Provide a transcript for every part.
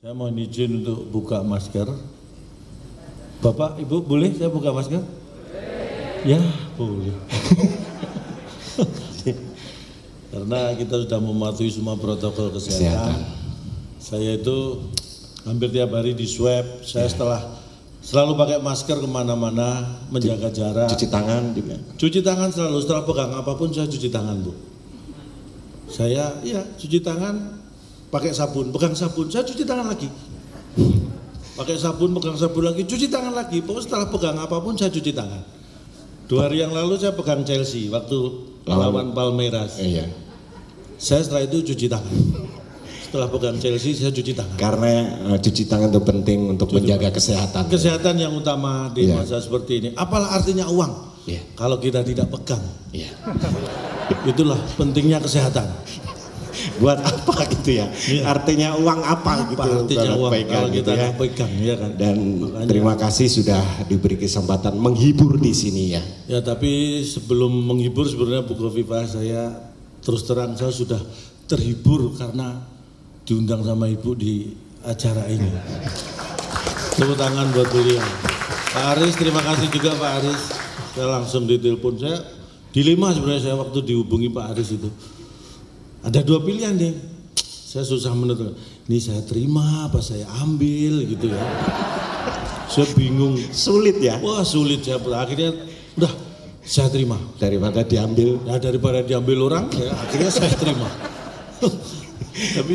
Saya mohon izin untuk buka masker. Bapak, Ibu, boleh saya buka masker? Ya, boleh. Karena kita sudah mematuhi semua protokol kesehatan. Saya itu hampir tiap hari di swab. Saya selalu pakai masker kemana-mana, menjaga jarak. Cuci tangan juga. Cuci tangan selalu, setelah pegang apapun saya cuci tangan, Bu. Saya cuci tangan pakai sabun, pegang sabun, saya cuci tangan lagi. Pakai sabun, pegang sabun lagi, cuci tangan lagi. Pokoknya setelah pegang apapun saya cuci tangan. 2 hari yang lalu saya pegang Chelsea waktu lawan Palmeiras. Iya. Saya setelah itu cuci tangan. Setelah pegang Chelsea saya cuci tangan. Karena cuci tangan itu penting untuk menjaga kesehatan. Kesehatan yang utama di masa seperti ini. Apalah artinya uang kalau kita tidak pegang. Itulah pentingnya kesehatan. Buat apa gitu ya? Artinya uang apa gitu? Artinya uang kalau kita gitu nggak pegang ya kan. Dan makanya, terima kasih sudah diberi kesempatan menghibur di sini ya. Ya tapi sebelum menghibur sebenarnya Bu Khofifah, saya terus terang saya sudah terhibur karena diundang sama Ibu di acara ini. Tepuk tangan buat beliau. Pak Aris, terima kasih juga Pak Aris. Saya langsung ditelepon, saya dilema sebenarnya saya waktu dihubungi Pak Aris itu. Ada 2 pilihan nih, saya susah menentukan. Ini saya terima apa saya ambil gitu ya. Saya bingung. Sulit ya? Wah sulit saya. Akhirnya udah saya terima. Daripada diambil. Ya daripada diambil orang, ya, akhirnya saya terima. Tapi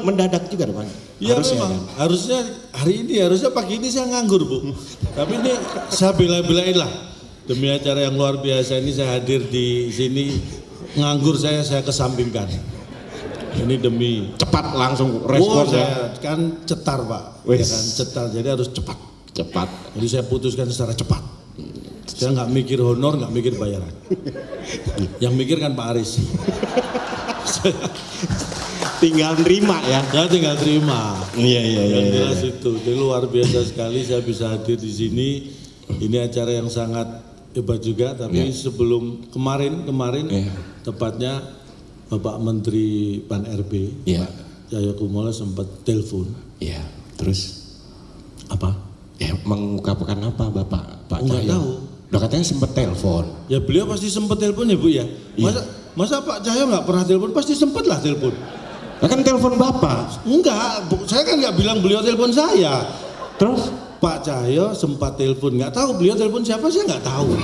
mendadak juga Pak. Iya memang kan? Harusnya hari ini, harusnya pagi ini saya nganggur Bu. Tapi ini saya bela-belain lah. Demi acara yang luar biasa ini saya hadir di sini. Nganggur saya kesampingkan. Ini demi cepat langsung respon saya kan cetar Pak. Ya kan cetar, jadi harus cepat. Jadi saya putuskan secara cepat. Saya nggak mikir honor, nggak mikir bayaran. Yang mikir kan Pak Aris. Tinggal terima ya. Ya tinggal terima. Iya. Yang jelas itu. Jadi luar biasa sekali saya bisa hadir di sini. Ini acara yang sangat hebat juga. Tapi sebelum kemarin tepatnya Bapak Menteri Pan RB, Pak Cahyokumolo sempat telepon. Iya. Terus apa? Ya mengungkapkan apa Pak Cahyo? Enggak tahu. Udah katanya sempat telepon. Ya beliau pasti sempat telepon ya Bu ya. Masa Pak Cahyo nggak pernah telepon? Pasti sempat lah telepon. Kan telepon Bapak. Enggak, saya kan nggak bilang beliau telepon saya. Terus Pak Cahyo sempat telepon, nggak tahu beliau telepon siapa saya nggak tahu.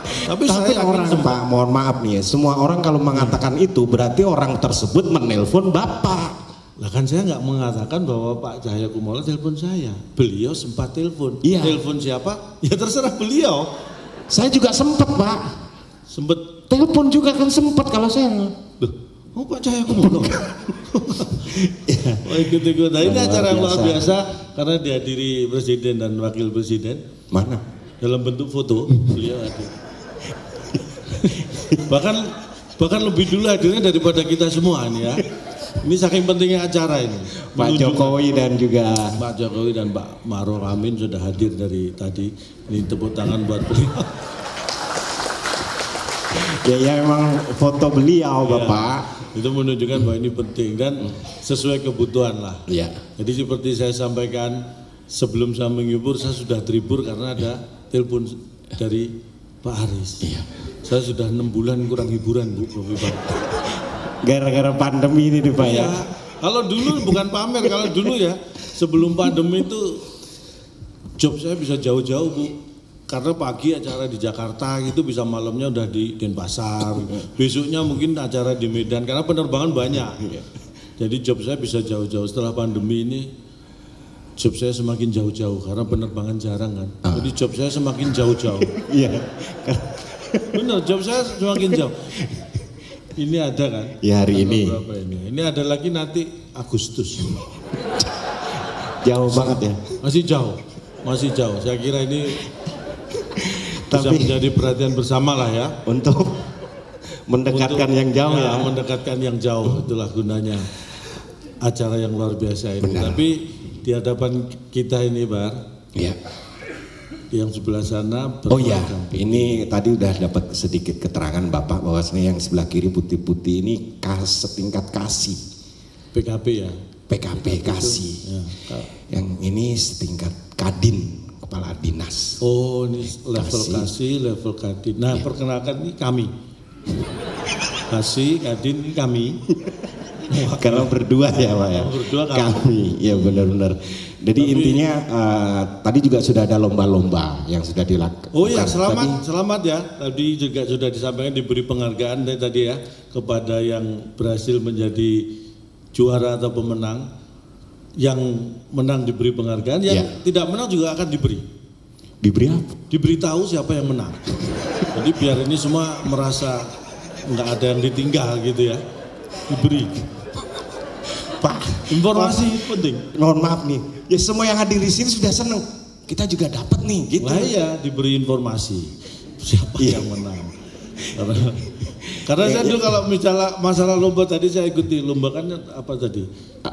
Tapi saya orang Pak, mohon maaf nih ya, semua orang kalau mengatakan itu berarti orang tersebut menelpon Bapak. Lah kan saya nggak mengatakan bahwa Pak Cahyokumolo telepon saya. Beliau sempat telepon. Iya. Telepon siapa? Ya terserah beliau. Saya juga sempat Pak. Sempet telepon juga kan sempat kalau saya. Oh Pak Cahyokumolo. Ikut-ikut. Nah, ini acara yang luar biasa karena dihadiri Presiden dan Wakil Presiden. Mana? Dalam bentuk foto beliau hadir. bahkan lebih dulu hadirnya daripada kita semua ini ya. Ini saking pentingnya acara ini. Pak Jokowi dan juga Pak Jokowi dan Pak Ma'ruf Amin sudah hadir dari tadi. Ini tepuk tangan buat beliau. Ya memang foto beliau Bapak. Itu menunjukkan bahwa ini penting dan sesuai kebutuhan lah. Iya. Jadi seperti saya sampaikan sebelum saya menghibur, saya sudah terhibur karena ada telepon dari Pak Aris. Iya. Saya sudah 6 bulan kurang hiburan Bu Khofifah. Gara-gara pandemi ini Pak ya. Kalau dulu bukan pamer, kalau dulu ya sebelum pandemi itu job saya bisa jauh-jauh Bu. Karena pagi acara di Jakarta gitu bisa malamnya udah di Denpasar. Besoknya mungkin acara di Medan karena penerbangan banyak. Jadi job saya bisa jauh-jauh. Setelah pandemi ini job saya semakin jauh-jauh karena penerbangan jarang kan. Jadi job saya semakin jauh-jauh. Iya. Benar, job saya semakin jauh. Ini ada kan? Ya hari ini. Ini ada lagi nanti Agustus. Jauh banget ya. Masih jauh. Saya kira ini bisa menjadi perhatian bersama lah ya. Untuk mendekatkan yang jauh ya. Mendekatkan yang jauh, itulah gunanya acara yang luar biasa ini. Benar. Tapi di hadapan kita ini Bar. Iya. Yang sebelah sana. Oh ya, ini tadi udah dapat sedikit keterangan Bapak bahwasanya yang sebelah kiri putih-putih ini setingkat kasih. PKB ya. PKP kasih. Ya. Yang ini setingkat Kadin, kepala dinas. Oh, ini level kasih, level Kadin. Nah, perkenalkan ini kami. Kasih, Kadin ini kami. Kalau berdua ya Pak ya. Berdua kami. Ya benar-benar. Jadi intinya tadi juga sudah ada lomba-lomba yang sudah dilakukan. Oh ya, selamat ya. Tadi juga sudah disampaikan, diberi penghargaan tadi ya kepada yang berhasil menjadi juara atau pemenang. Yang menang diberi penghargaan, yang tidak menang juga akan diberi. Diberi apa? Diberitahu siapa yang menang. Jadi biar ini semua merasa nggak ada yang ditinggal gitu ya. Diberi. Pak, informasi penting. Mohon maaf nih, ya semua yang hadir di sini sudah seneng. Kita juga dapat nih, gitu. Lah iya, diberi informasi siapa yang menang. Karena saya dulu kalau misalnya masalah lomba tadi saya ikuti lomba kan apa tadi?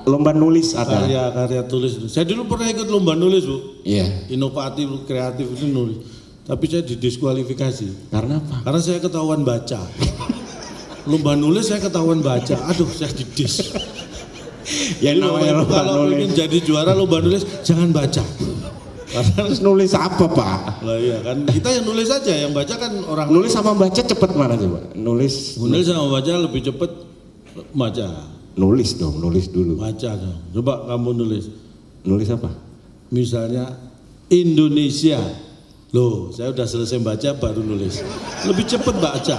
Lomba nulis ada. Karya tulis. Saya dulu pernah ikut lomba nulis Bu. Iya. Inovatif, kreatif itu nulis. Tapi saya didiskualifikasi. Karena apa? Karena saya ketahuan baca. Lomba nulis saya ketahuan baca. Aduh, saya didis. Yang namanya lomba kalau nulis. ingin jadi juara lomba nulis jangan baca. Karena harus nulis apa Pak? Lah iya kan kita yang nulis aja, yang baca kan orang nulis sama baca cepet mana coba? Nulis sama baca lebih cepet baca. Nulis dong, nulis dulu. Baca dong. Coba kamu nulis. Nulis apa? Misalnya Indonesia. Loh, saya udah selesai baca baru nulis. Lebih cepet baca.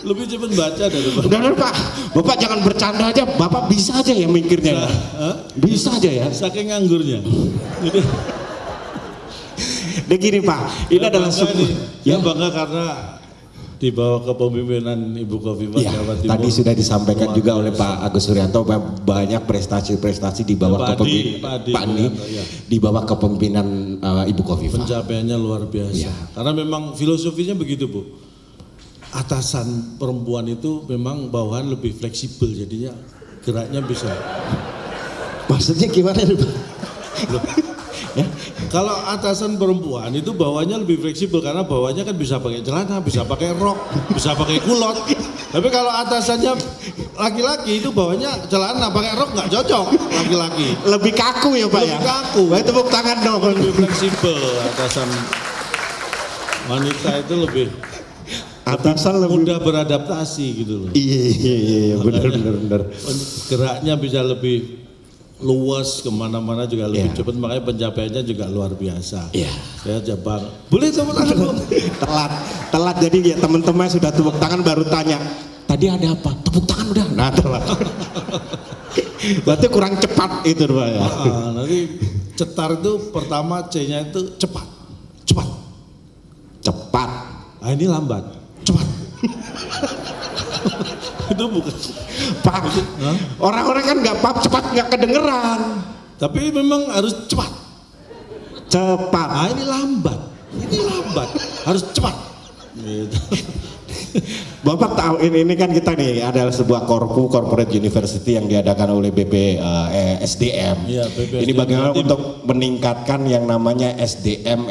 Lebih cepat baca daripada. Benar Pak, Bapak jangan bercanda aja, Bapak bisa aja ya mikirnya. Bisa aja ya. Saking nganggurnya. Jadi gini Pak, ini adalah sebuah. Ya bangga karena di bawah kepemimpinan Ibu Khofifah Jawa Timur. Tadi sudah disampaikan juga oleh Pak Agus Suryanto banyak prestasi-prestasi di bawah kepemimpinan Pak Andi, di bawah kepemimpinan Ibu Khofifah. Pencapaiannya luar biasa. Ya. Karena memang filosofinya begitu Bu. Atasan perempuan itu memang bawahan lebih fleksibel, jadinya geraknya bisa. Maksudnya gimana nih Pak? Ya. Kalau atasan perempuan itu bawahnya lebih fleksibel karena bawahnya kan bisa pakai celana, bisa pakai rok, bisa pakai kulot. Tapi kalau atasannya laki-laki itu bawahnya celana, pakai rok nggak cocok laki-laki. Lebih kaku ya Pak ya? Lebih kaku. Wah, tepuk tangan dong. Lebih fleksibel atasan wanita itu lebih. Atasan lebih mudah beradaptasi gitu loh. Iya, benar. Geraknya bisa lebih luas, kemana-mana juga lebih cepat, makanya pencapaiannya juga luar biasa. Iya. Saya Jabang. Boleh tepuk tangan? telat jadi ya teman-teman sudah tepuk tangan baru tanya. Tadi ada apa? Tepuk tangan udah. Nah telat. Berarti kurang cepat itu Pak ya. Nanti cetar itu pertama C-nya itu cepat. Ah ini lambat. Cepat. Itu bukan Pak. Orang-orang kan nggak cepat nggak kedengeran. Tapi memang harus cepat. Ah ini lambat. Harus cepat. Gitu. Bapak tahu ini kan kita nih adalah sebuah corporate university yang diadakan oleh SDM. Ya, ini bagaimana untuk meningkatkan yang namanya SDM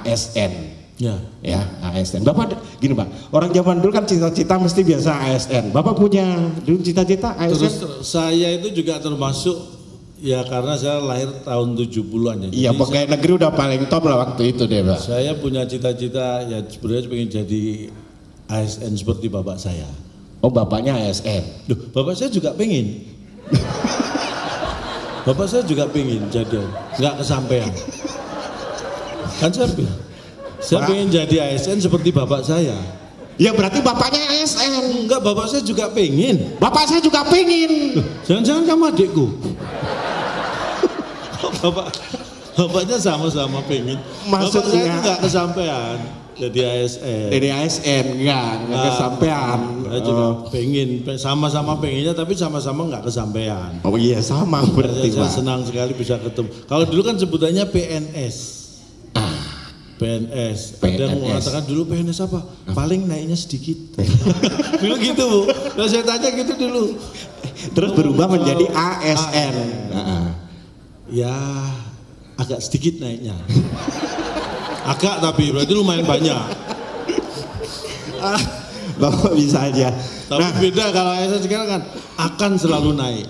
ASN. Ya, ASN. Bapak gini Pak, orang zaman dulu kan cita-cita mesti biasa ASN. Bapak punya dulu cita-cita ASN? Terus saya itu juga termasuk ya karena saya lahir tahun 70-an ya. Iya, pokoknya negeri udah paling top lah waktu itu deh Pak. Saya punya cita-cita ya sebenarnya pengen jadi ASN seperti bapak saya. Oh, bapaknya ASN. Duh, bapak saya juga pengen. Bapak saya juga pengen jadi, nggak kesampaian. Kan saya pengen jadi ASN seperti bapak saya. Ya berarti bapaknya ASN. Enggak, bapak saya juga pengen. Bapak saya juga pengen. Jangan-jangan kamu adikku. Bapaknya sama-sama pengen. Maksudnya bapak saya nggak kesampaian jadi ASN. Jadi ASN nggak kesampaian. Saya juga pengen, sama-sama pengennya tapi sama-sama nggak kesampaian. Oh iya sama berarti saya senang sekali bisa ketemu. Kalau dulu kan sebutannya PNS. PNS. Ada yang mengatakan dulu PNS apa? Paling naiknya sedikit. Dulu gitu Bu. Nah, saya tanya gitu dulu. Terus berubah menjadi ASN. Ya agak sedikit naiknya. Agak tapi berarti lumayan banyak. Bapak bisa aja. Tapi beda kalau ASN sekarang kan akan selalu naik.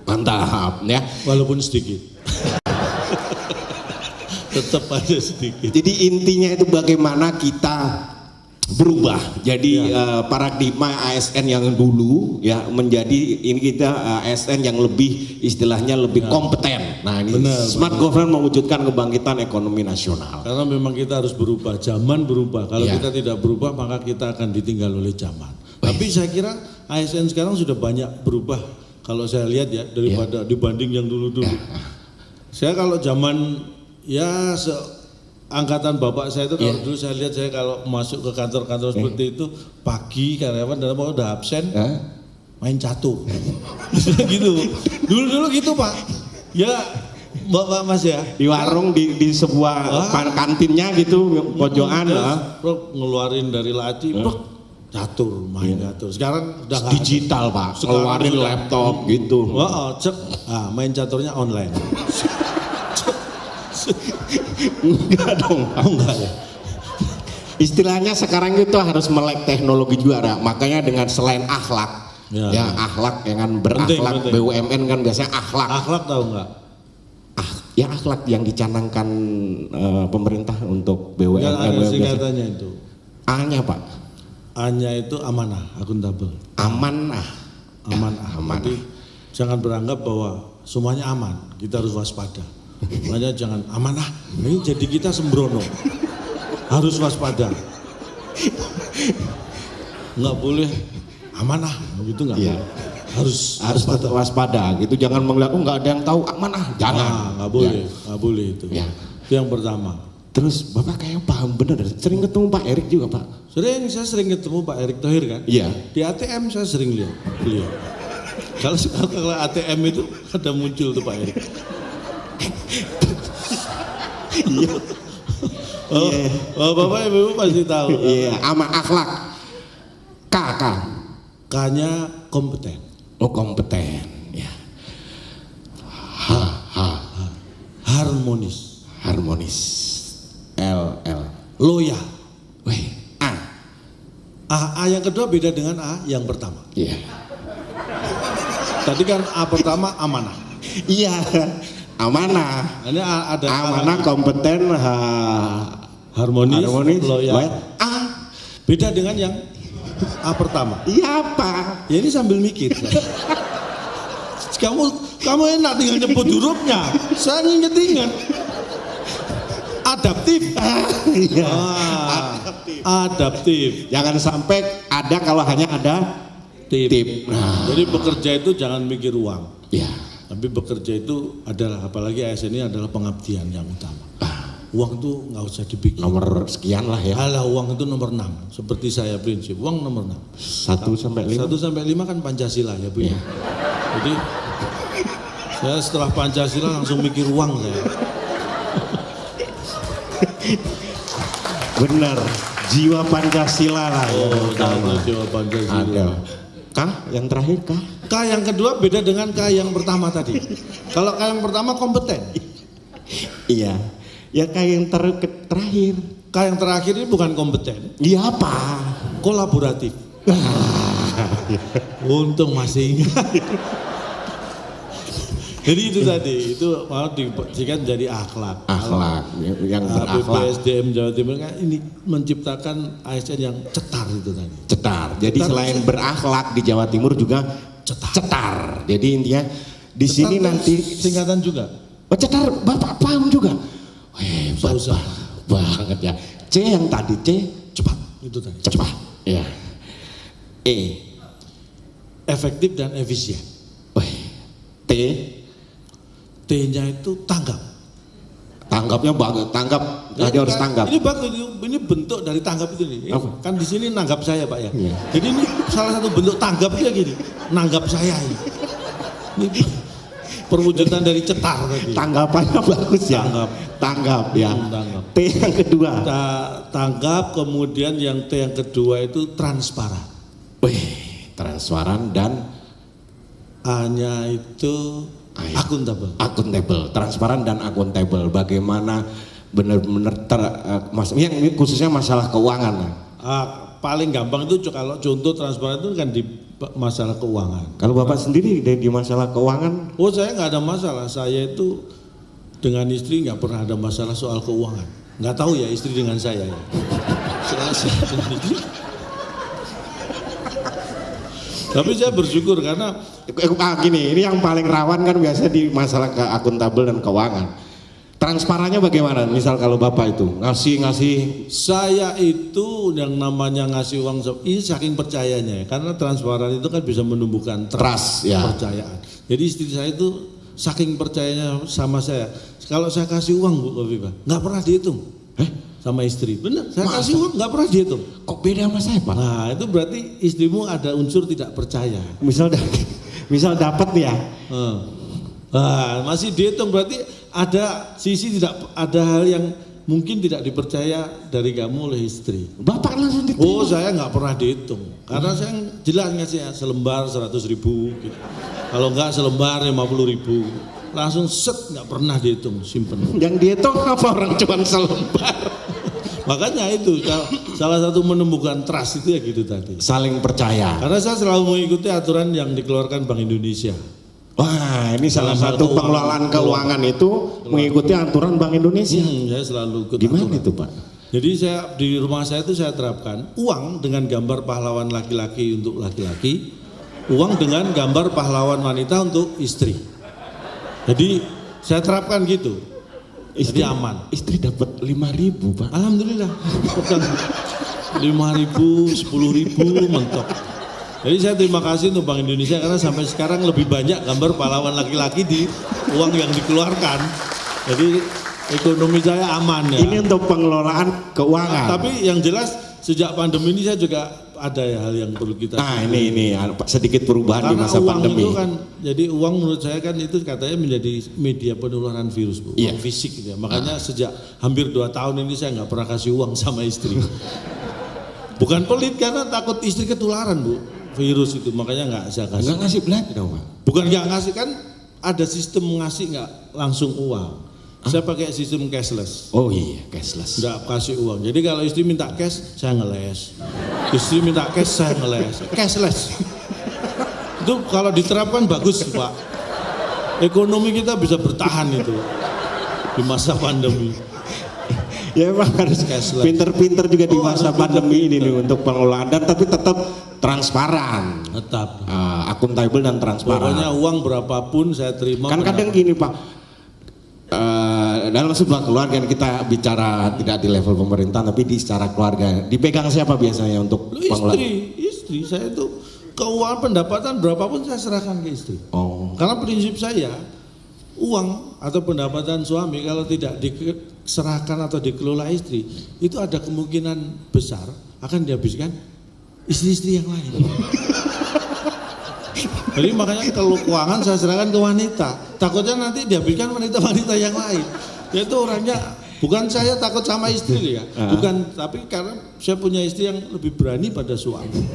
Mantap ya. Walaupun sedikit. Tetap ada sedikit. Jadi intinya itu bagaimana kita berubah. Jadi paradigma ASN yang dulu ya menjadi ini kita ASN yang lebih istilahnya lebih kompeten. Nah ini smart government mewujudkan kebangkitan ekonomi nasional. Karena memang kita harus berubah, zaman berubah. Kalau kita tidak berubah maka kita akan ditinggal oleh zaman. Tapi saya kira ASN sekarang sudah banyak berubah. Kalau saya lihat ya daripada dibanding yang dulu-dulu. Saya kalau zaman angkatan bapak saya itu kalau dulu saya lihat saya kalau masuk ke kantor-kantor seperti itu pagi karyawan dalam waktu udah absen main catur gitu dulu gitu Pak ya Bapak Mas ya di warung di sebuah kantinnya gitu pojokan ngeluarin dari laci catur main catur sekarang udah digital Pak ngeluarin laptop gitu main caturnya online. Enggak dong. Enggak ya. Istilahnya sekarang itu harus melek teknologi juga, makanya dengan selain akhlak, akhlak dengan berakhlak, penting. BUMN kan biasanya akhlak. Akhlak tahu nggak? Ya akhlak yang dicanangkan pemerintah untuk BUMN. Ada singkatannya itu. A-nya Pak. A-nya itu amanah, akuntabel. Amanah. Jadi jangan beranggap bahwa semuanya aman. Kita harus waspada. Makanya jangan amanah, ini jadi kita sembrono, harus waspada, nggak boleh amanah, gitu nggak? Iya. Harus waspada, gitu. Jangan melihat nggak ada yang tahu amanah, jangan. Nggak boleh itu. Ya. Itu yang pertama. Terus Bapak kayak paham bener, sering ketemu Pak Erik juga Pak? Saya sering ketemu Pak Erik Thohir kan? Iya. Di ATM saya sering lihat beliau. Kalau ATM itu ada muncul tuh Pak Erik. Iya. Bapak Ibu pasti tahu. Iya, aman akhlak. K-nya kompeten. Oh, kompeten. Ya. Harmonis. L. Loyal. A yang kedua beda dengan A yang pertama. Iya. Tadi kan A pertama amanah. Iya. Amanah. Ini ada amanah, kompeten, harmonis, loyal. Beda dengan yang A pertama. Iya Pak. Ya ini sambil mikir. kamu enak tinggal nyebut hurufnya. Saya inget. Adaptif. Adaptif. Jangan sampai ada kalau hanya ada tip. Jadi bekerja itu jangan mikir uang. Ya. Tapi bekerja itu adalah, apalagi ASN ini adalah pengabdian yang utama. Uang itu nggak usah dipikir. Nomor sekian lah ya. Uang itu nomor 6. Seperti saya prinsip, uang nomor 6. 1-5? 1-5 kan Pancasila ya Bu. Ya. Jadi saya setelah Pancasila langsung mikir uang saya. Benar, jiwa Pancasila lah. Jiwa Pancasila. Ada. K yang terakhir K. K yang kedua beda dengan K yang pertama tadi. Kalau K yang pertama kompeten. Iya. Ya K yang terakhir. K yang terakhir ini bukan kompeten. Iya apa? Kolaboratif. Untung masih ingat. Jadi itu tadi, itu mau diberikan jadi akhlak. Akhlak yang berakhlak. BPSDM Jawa Timur kan ini menciptakan ASN yang cetar itu tadi. Cetar. Jadi selain berakhlak di Jawa Timur juga cetar. Jadi intinya di sini nanti singkatan juga. Oh, cetar, Bapak paham juga. Hebat banget ya. C yang tadi C cepat itu tadi. Cepat. Ya. E efektif dan efisien. T T-nya itu tanggap. Tanggapnya bagus, tanggap. Jadi harus tanggap. Ini bagus, ini bentuk dari tanggap itu nih. Kan di sini nanggap saya Pak ya. Iya. Jadi ini salah satu bentuk tanggap dia gini, nanggap saya ini. Ini perwujudan dari cetar tadi. Tanggapannya bagus ya. Tanggap ya. Tanggap. T yang kedua. Tanggap, kemudian yang T yang kedua itu transparan. Transparan dan A-nya itu akuntabel, transparan dan akuntabel. Bagaimana benar-benar yang khususnya masalah keuangan. Paling gampang itu kalau contoh transparan itu kan di masalah keuangan. Kalau Bapak sendiri di masalah keuangan? Oh, saya nggak ada masalah. Saya itu dengan istri nggak pernah ada masalah soal keuangan. Nggak tahu ya istri dengan saya ya. Tapi saya bersyukur karena gini, ini yang paling rawan kan biasa di masalah akuntabel dan keuangan. Transparannya bagaimana? Misal kalau Bapak itu ngasih. Saya itu yang namanya ngasih uang ini saking percayanya ya. Karena transparan itu kan bisa menumbuhkan trust ya. Kepercayaan. Jadi istri saya itu saking percayanya sama saya. Kalau saya kasih uang Bu Kofifa, nggak pernah dihitung. Sama istri, benar. Saya kasih uang nggak pernah dihitung. Kok beda sama saya Pak? Nah itu berarti istrimu ada unsur tidak percaya. Misal dapat ya. Masih dihitung berarti ada sisi tidak ada hal yang mungkin tidak dipercaya dari kamu oleh istri. Bapak langsung dihitung? Oh saya nggak pernah dihitung karena saya jelas ngasih selembar 100.000 gitu. Kalau nggak selembar 50.000 langsung set, nggak pernah dihitung, simpen. Yang dihitung apa orang cuma selembar? Makanya itu salah satu menumbuhkan trust itu ya gitu tadi. Saling percaya. Karena saya selalu mengikuti aturan yang dikeluarkan Bank Indonesia. Wah, ini salah satu pengelolaan keuangan itu mengikuti aturan Bank Indonesia. Saya selalu ikut. Gimana itu Pak? Jadi di rumah saya itu saya terapkan uang dengan gambar pahlawan laki-laki untuk laki-laki, uang dengan gambar pahlawan wanita untuk istri. Jadi saya terapkan gitu. Istri aman. Istri dapat 5.000 Pak. Alhamdulillah. 5.000, 10.000 mentok. Jadi saya terima kasih untuk Bank Indonesia karena sampai sekarang lebih banyak gambar pahlawan laki-laki di uang yang dikeluarkan. Jadi ekonomi saya aman ya. Ini untuk pengelolaan keuangan. Tapi yang jelas sejak pandemi ini saya juga ada hal yang perlu kita. Nah ini sedikit perubahan karena di masa pandemi. Itu kan, jadi uang menurut saya kan itu katanya menjadi media penularan virus Bu. Uang fisik gitu ya. Makanya sejak hampir 2 tahun ini saya nggak pernah kasih uang sama istri. Bukan pelit karena takut istri ketularan Bu. Virus itu makanya nggak saya kasih. Nggak ngasih belanja dong Pak? Bukan nggak ngasih, kan ada sistem ngasih nggak langsung uang. Saya pakai sistem cashless. Oh iya, cashless. Nggak kasih uang. Jadi kalau istri minta cash, saya ngeles. Istri minta cash, saya ngeles. Cashless. Itu kalau diterapkan bagus Pak. Ekonomi kita bisa bertahan itu di masa pandemi. Ya emang harus pinter-pinter juga di masa pandemi ini nih untuk pengelolaan dan tapi tetap transparan. Tetap. Akuntabel dan transparan. Pokoknya uang berapapun saya terima. Kan kadang gini Pak, dalam sebuah keluarga kita bicara tidak di level pemerintah tapi di secara keluarga. Dipegang siapa biasanya untuk pengelolaan? Istri saya itu keuangan pendapatan berapapun saya serahkan ke istri. Oh. Karena prinsip saya uang atau pendapatan suami kalau tidak diserahkan atau dikelola istri itu ada kemungkinan besar akan dihabiskan istri-istri yang lain. Jadi makanya kalau keuangan saya serahkan ke wanita, takutnya nanti dihabiskan wanita-wanita yang lain. Yaitu orangnya bukan saya takut sama istri ya, bukan, tapi karena saya punya istri yang lebih berani pada suami.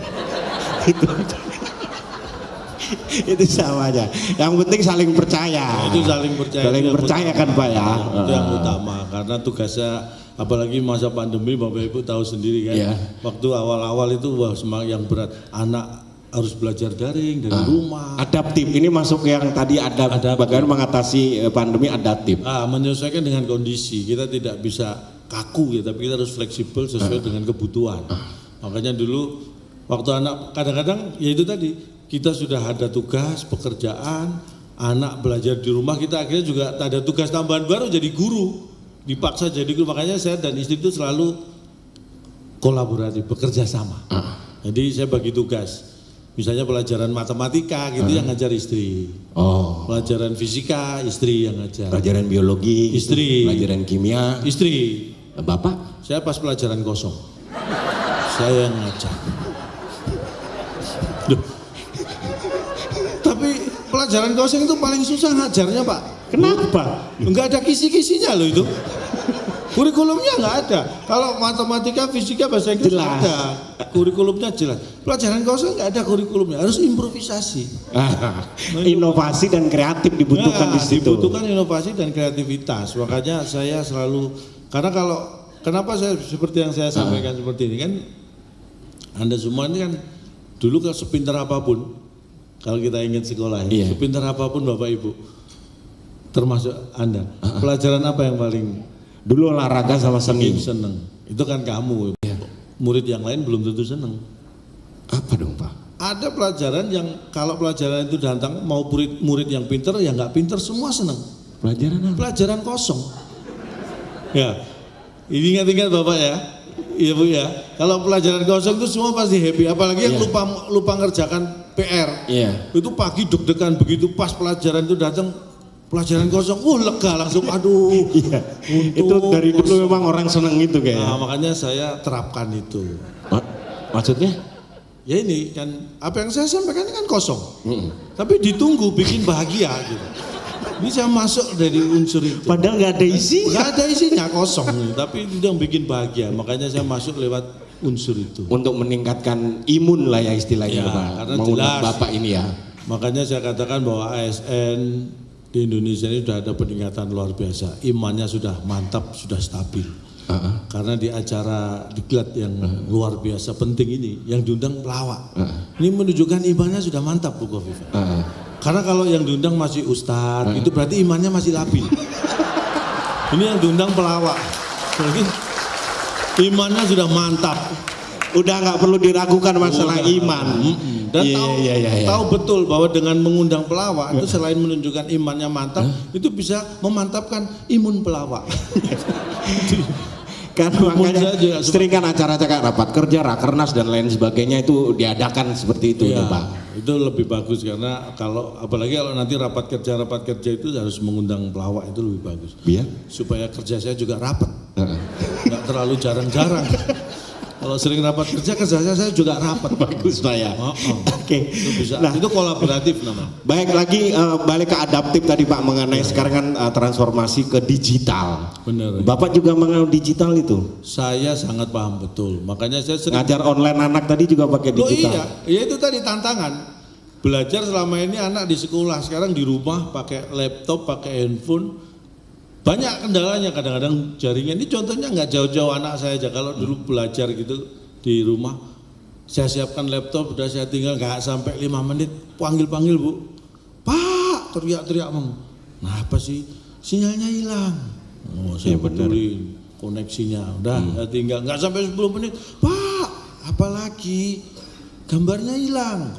Itu sama aja. Yang penting saling percaya. Itu saling percaya. Saling percaya kan Pak ya. Itu yang utama karena tugasnya apalagi masa pandemi Bapak Ibu tahu sendiri kan. Waktu awal-awal itu yang berat. Anak harus belajar daring dari rumah. Adaptif. Ini masuk yang tadi ada bagaimana mengatasi pandemi adaptif. Menyesuaikan dengan kondisi. Kita tidak bisa kaku ya, tapi kita harus fleksibel sesuai dengan kebutuhan. Makanya dulu waktu anak kadang-kadang ya itu tadi kita sudah ada tugas pekerjaan, anak belajar di rumah, kita akhirnya juga ada tugas tambahan baru jadi guru, dipaksa jadi guru. Makanya saya dan istri itu selalu kolaboratif, bekerja sama. Jadi saya bagi tugas, misalnya pelajaran matematika gitu yang ngajar istri, pelajaran fisika istri yang ngajar, pelajaran biologi istri, pelajaran kimia istri. Bapak? Saya pas pelajaran kosong, saya yang ngajar. Tapi pelajaran kosong itu paling susah ngajarnya Pak. Kenapa? Enggak ada kisi-kisinya loh itu. Kurikulumnya enggak ada. Kalau matematika, fisika, bahasa Inggris jelas. Ada. Kurikulumnya jelas. Pelajaran kosong enggak ada kurikulumnya, harus improvisasi. Inovasi dan kreatif dibutuhkan di situ. Dibutuhkan inovasi dan kreativitas. Makanya saya selalu, karena kenapa saya seperti yang saya sampaikan seperti ini kan, Anda semua ini kan dulu kalau sepintar apapun, kalau kita ingat sekolah ya, sepintar apapun Bapak Ibu, termasuk Anda, pelajaran apa yang paling dulu? Olahraga sama seni. Seneng. Itu kan kamu. Murid yang lain belum tentu seneng. Apa dong Pak? Ada pelajaran yang kalau pelajaran itu datang mau murid yang pinter ya nggak pinter semua seneng. Pelajaran apa? Pelajaran kosong. Ya, ingat-ingat Bapak ya. Iya Bu ya. Kalau pelajaran kosong itu semua pasti happy. Apalagi yang lupa ngerjakan PR. Itu pagi deg-degan, begitu pas pelajaran itu datang pelajaran kosong, lega langsung. Aduh. Itu dari dulu memang orang seneng itu kayaknya. Nah, makanya saya terapkan itu. Maksudnya? Ya ini kan apa yang saya sampaikan ini kan kosong. Tapi ditunggu bikin bahagia gitu. Ini saya masuk dari unsur itu. Padahal nggak ada isi. Nggak ada isinya, kosong nih. Tapi itu yang bikin bahagia. Makanya saya masuk lewat unsur itu. Untuk meningkatkan imun lah ya istilahnya Pak. Karena jelas. Bapak ini ya. Makanya saya katakan bahwa ASN di Indonesia ini sudah ada peningkatan luar biasa. Imannya sudah mantap, sudah stabil. Karena di acara diklat yang luar biasa penting ini, yang diundang pelawak. Ini menunjukkan imannya sudah mantap Bu Kofifa. Karena kalau yang diundang masih ustadz, itu berarti imannya masih labil. Ini yang diundang pelawak, berarti imannya sudah mantap. Udah nggak perlu diragukan masalah iman. Dan tahu betul bahwa dengan mengundang pelawak itu selain menunjukkan imannya mantap, itu bisa memantapkan imun pelawak. Kan makanya sering kan acara-acara rapat kerja, rakernas dan lain sebagainya itu diadakan seperti itu Pak. Itu lebih bagus karena apalagi kalau nanti rapat kerja itu harus mengundang pelawak, itu lebih bagus. Supaya kerja saya juga rapat, nggak terlalu jarang-jarang. Kalau sering rapat kerja saya juga rapat. Bagus Pak ya. Oke. Itu bisa. Nah, itu kolaboratif namanya. Baik lagi balik ke adaptif tadi Pak mengenai sekarang kan transformasi ke digital. Benar. Bapak juga mengenal digital itu? Saya sangat paham betul. Makanya saya sering ngajar online anak tadi juga pakai digital. Iya itu tadi tantangan. Belajar selama ini anak di sekolah, sekarang di rumah pakai laptop, pakai handphone. Banyak kendalanya, kadang-kadang jaringan. Ini contohnya nggak jauh-jauh anak saya aja. Kalau dulu belajar gitu di rumah, saya siapkan laptop, udah saya tinggal nggak sampai 5 menit, panggil-panggil Bu, Pak, teriak-teriak Kenapa sih? Sinyalnya hilang. Saya betulin koneksinya, udah saya tinggal nggak sampai 10 menit, Pak, apalagi? Gambarnya hilang,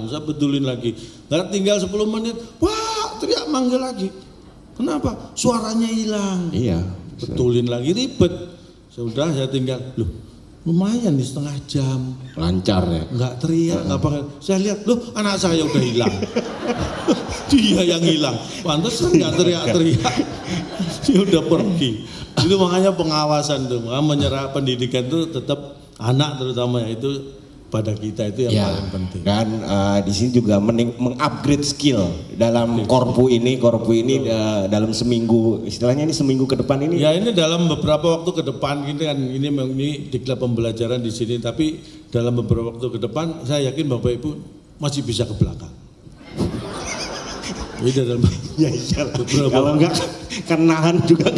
saya betulin lagi. Nggak tinggal 10 menit, Pak, teriak manggil lagi. Kenapa? Suaranya hilang. Betulin lagi, ribet. Sudah saya tinggal, lumayan nih setengah jam. Lancar ya? Nggak teriak, nggak pakai. Saya lihat, anak saya udah hilang. Dia yang hilang. Pantesan nggak teriak-teriak. Dia udah pergi. Itu makanya pengawasan tuh, menyerah pendidikan itu tetap anak terutama ya itu pada kita itu yang paling penting. Dan di sini juga mengupgrade skill dalam korpu ini dalam seminggu, istilahnya ini seminggu ke depan ini. Ya ini dalam beberapa waktu ke depan ini diklat pembelajaran di sini, tapi dalam beberapa waktu ke depan saya yakin Bapak Ibu masih bisa ke belakang. Kalau enggak kan nahan juga.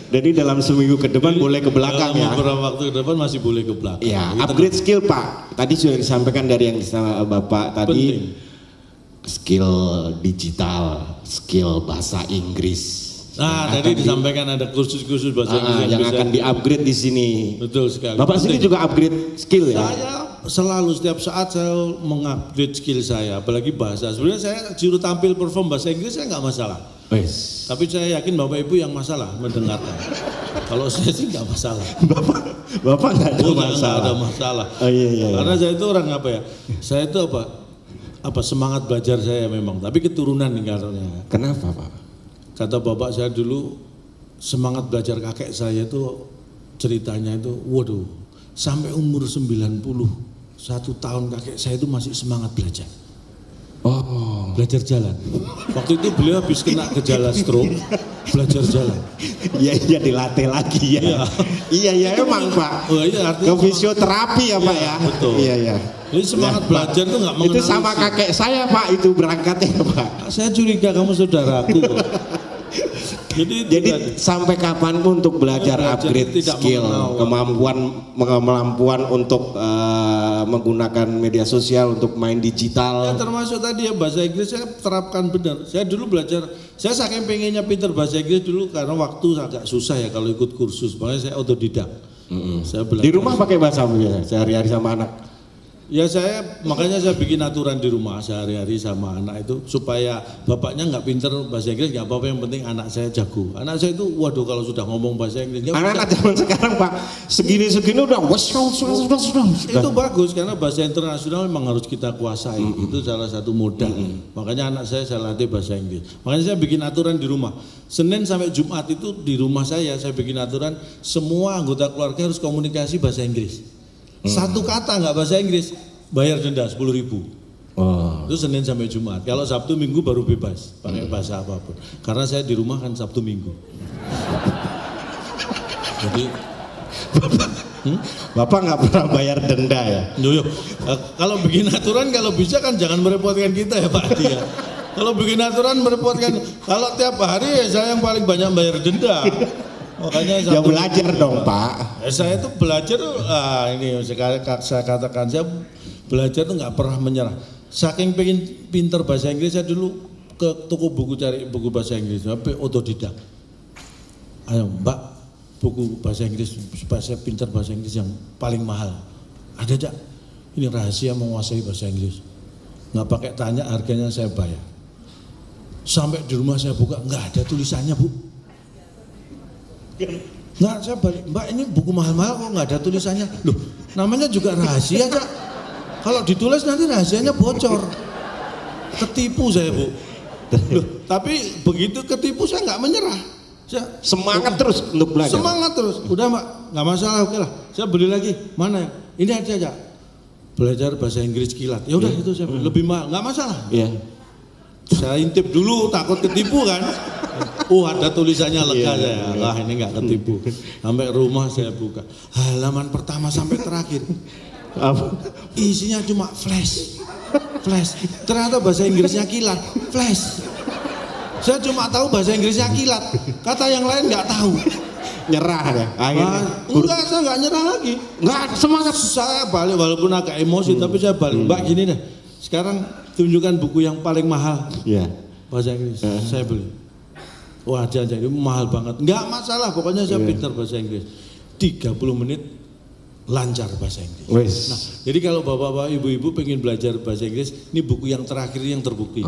Jadi dalam seminggu ke depan boleh ke belakang ya. Beberapa waktu ke depan masih boleh ke belakang. Ya, upgrade skill Pak. Tadi sudah disampaikan dari yang Bapak tadi. Penting. Skill digital, skill bahasa Inggris. Nah, tadi disampaikan ada kursus-kursus bahasa Inggris yang akan di-upgrade di sini. Betul sekali. Bapak sendiri juga upgrade skill ya? Saya selalu setiap saat saya mengupgrade skill saya, apalagi bahasa. Sebenarnya saya juru tampil perform bahasa Inggris saya nggak masalah. Tapi saya yakin Bapak Ibu yang masalah mendengarkan. Kalau saya sih nggak masalah. Bapak nggak ada masalah. Nggak ada masalah. Iya. Karena saya itu orang apa ya? Saya itu apa semangat belajar saya memang. Tapi keturunan nih karena. Kenapa Pak? Kata bapak saya dulu semangat belajar kakek saya itu ceritanya itu, waduh, sampai umur 91 tahun kakek saya itu masih semangat belajar. Belajar jalan. Waktu itu beliau habis kena gejala stroke, belajar jalan. Iya dilatih lagi ya. Iya emang Pak. Ke fisioterapi ya Pak ya. Betul. Iya. Jadi semangat belajar itu nggak mengenal. Itu sama kakek saya Pak itu berangkatnya Pak. Saya curiga kamu saudaraku. Jadi sampai kapanpun untuk belajar upgrade skill, kemampuan untuk menggunakan media sosial untuk main digital. Ya termasuk tadi ya bahasa Inggris saya terapkan benar. Saya dulu belajar, saya saking pengennya pinter bahasa Inggris dulu karena waktu agak susah ya kalau ikut kursus, makanya saya otodidak. Saya Di rumah pakai bahasa apa biasa sehari-hari sama anak? Ya makanya saya bikin aturan di rumah sehari-hari sama anak itu supaya bapaknya nggak pinter bahasa Inggris nggak apa-apa, yang penting anak saya jago. Anak saya itu waduh kalau sudah ngomong bahasa Inggris. Anak-anak zaman sekarang Pak segini-segini udah itu bagus karena bahasa internasional memang harus kita kuasai. Itu salah satu modal. Makanya anak saya latih bahasa Inggris. Makanya saya bikin aturan di rumah. Senin sampai Jumat itu di rumah saya bikin aturan semua anggota keluarga harus komunikasi bahasa Inggris. Satu kata nggak bahasa Inggris bayar denda 10.000. Itu Senin sampai Jumat. Kalau Sabtu Minggu baru bebas pakai bahasa apapun. Karena saya di rumah kan Sabtu Minggu. Jadi Bapak nggak pernah bayar denda ya? Kalau bikin aturan kalau bisa kan jangan merepotkan kita ya Pak Adi ya. Kalau bikin aturan merepotkan. Kalau tiap hari ya saya yang paling banyak bayar denda. Makanya ya belajar dong Pak. Saya itu belajar, ini saya katakan saya belajar tuh nggak pernah menyerah. Saking pengen pinter bahasa Inggris saya dulu ke toko buku cari buku bahasa Inggris, sampai otodidak. Ayo Mbak, buku bahasa Inggris supaya saya pinter bahasa Inggris yang paling mahal. Ada aja. Ini rahasia menguasai bahasa Inggris. Nggak pakai tanya harganya saya bayar. Sampai di rumah saya buka nggak ada tulisannya Bu. Nggak, saya balik, Mbak ini buku mahal-mahal kok nggak ada tulisannya. Loh, namanya juga rahasia Cak. Kalau ditulis nanti rahasianya bocor. Ketipu saya Bu. Loh, tapi begitu ketipu saya nggak menyerah. Semangat terus untuk belajar. Semangat terus. Udah Mbak, nggak masalah, oke lah. Saya beli lagi. Mana? Ini aja. Belajar bahasa Inggris kilat. Ya udah itu saya lebih mahal, nggak masalah. Iya. Saya intip dulu takut ketipu kan. Ada tulisannya lega saya. Lah ini nggak ketipu. Sampai rumah saya buka. Halaman pertama sampai terakhir. Isinya cuma flash. Ternyata bahasa Inggrisnya kilat. Flash. Saya cuma tahu bahasa Inggrisnya kilat. Kata yang lain nggak tahu. Nyerah ya akhirnya. Enggak, saya nggak nyerah lagi. Enggak, semangat. Saya balik walaupun agak emosi tapi saya balik. Mbak gini deh. Sekarang tunjukkan buku yang paling mahal. Iya. Bahasa Inggris. Saya beli. Wah, jadi mahal banget. Enggak masalah, pokoknya saya pintar bahasa Inggris. 30 menit lancar bahasa Inggris. Nah, jadi kalau bapak-bapak, ibu-ibu pengen belajar bahasa Inggris, ini buku yang terakhir yang terbukti.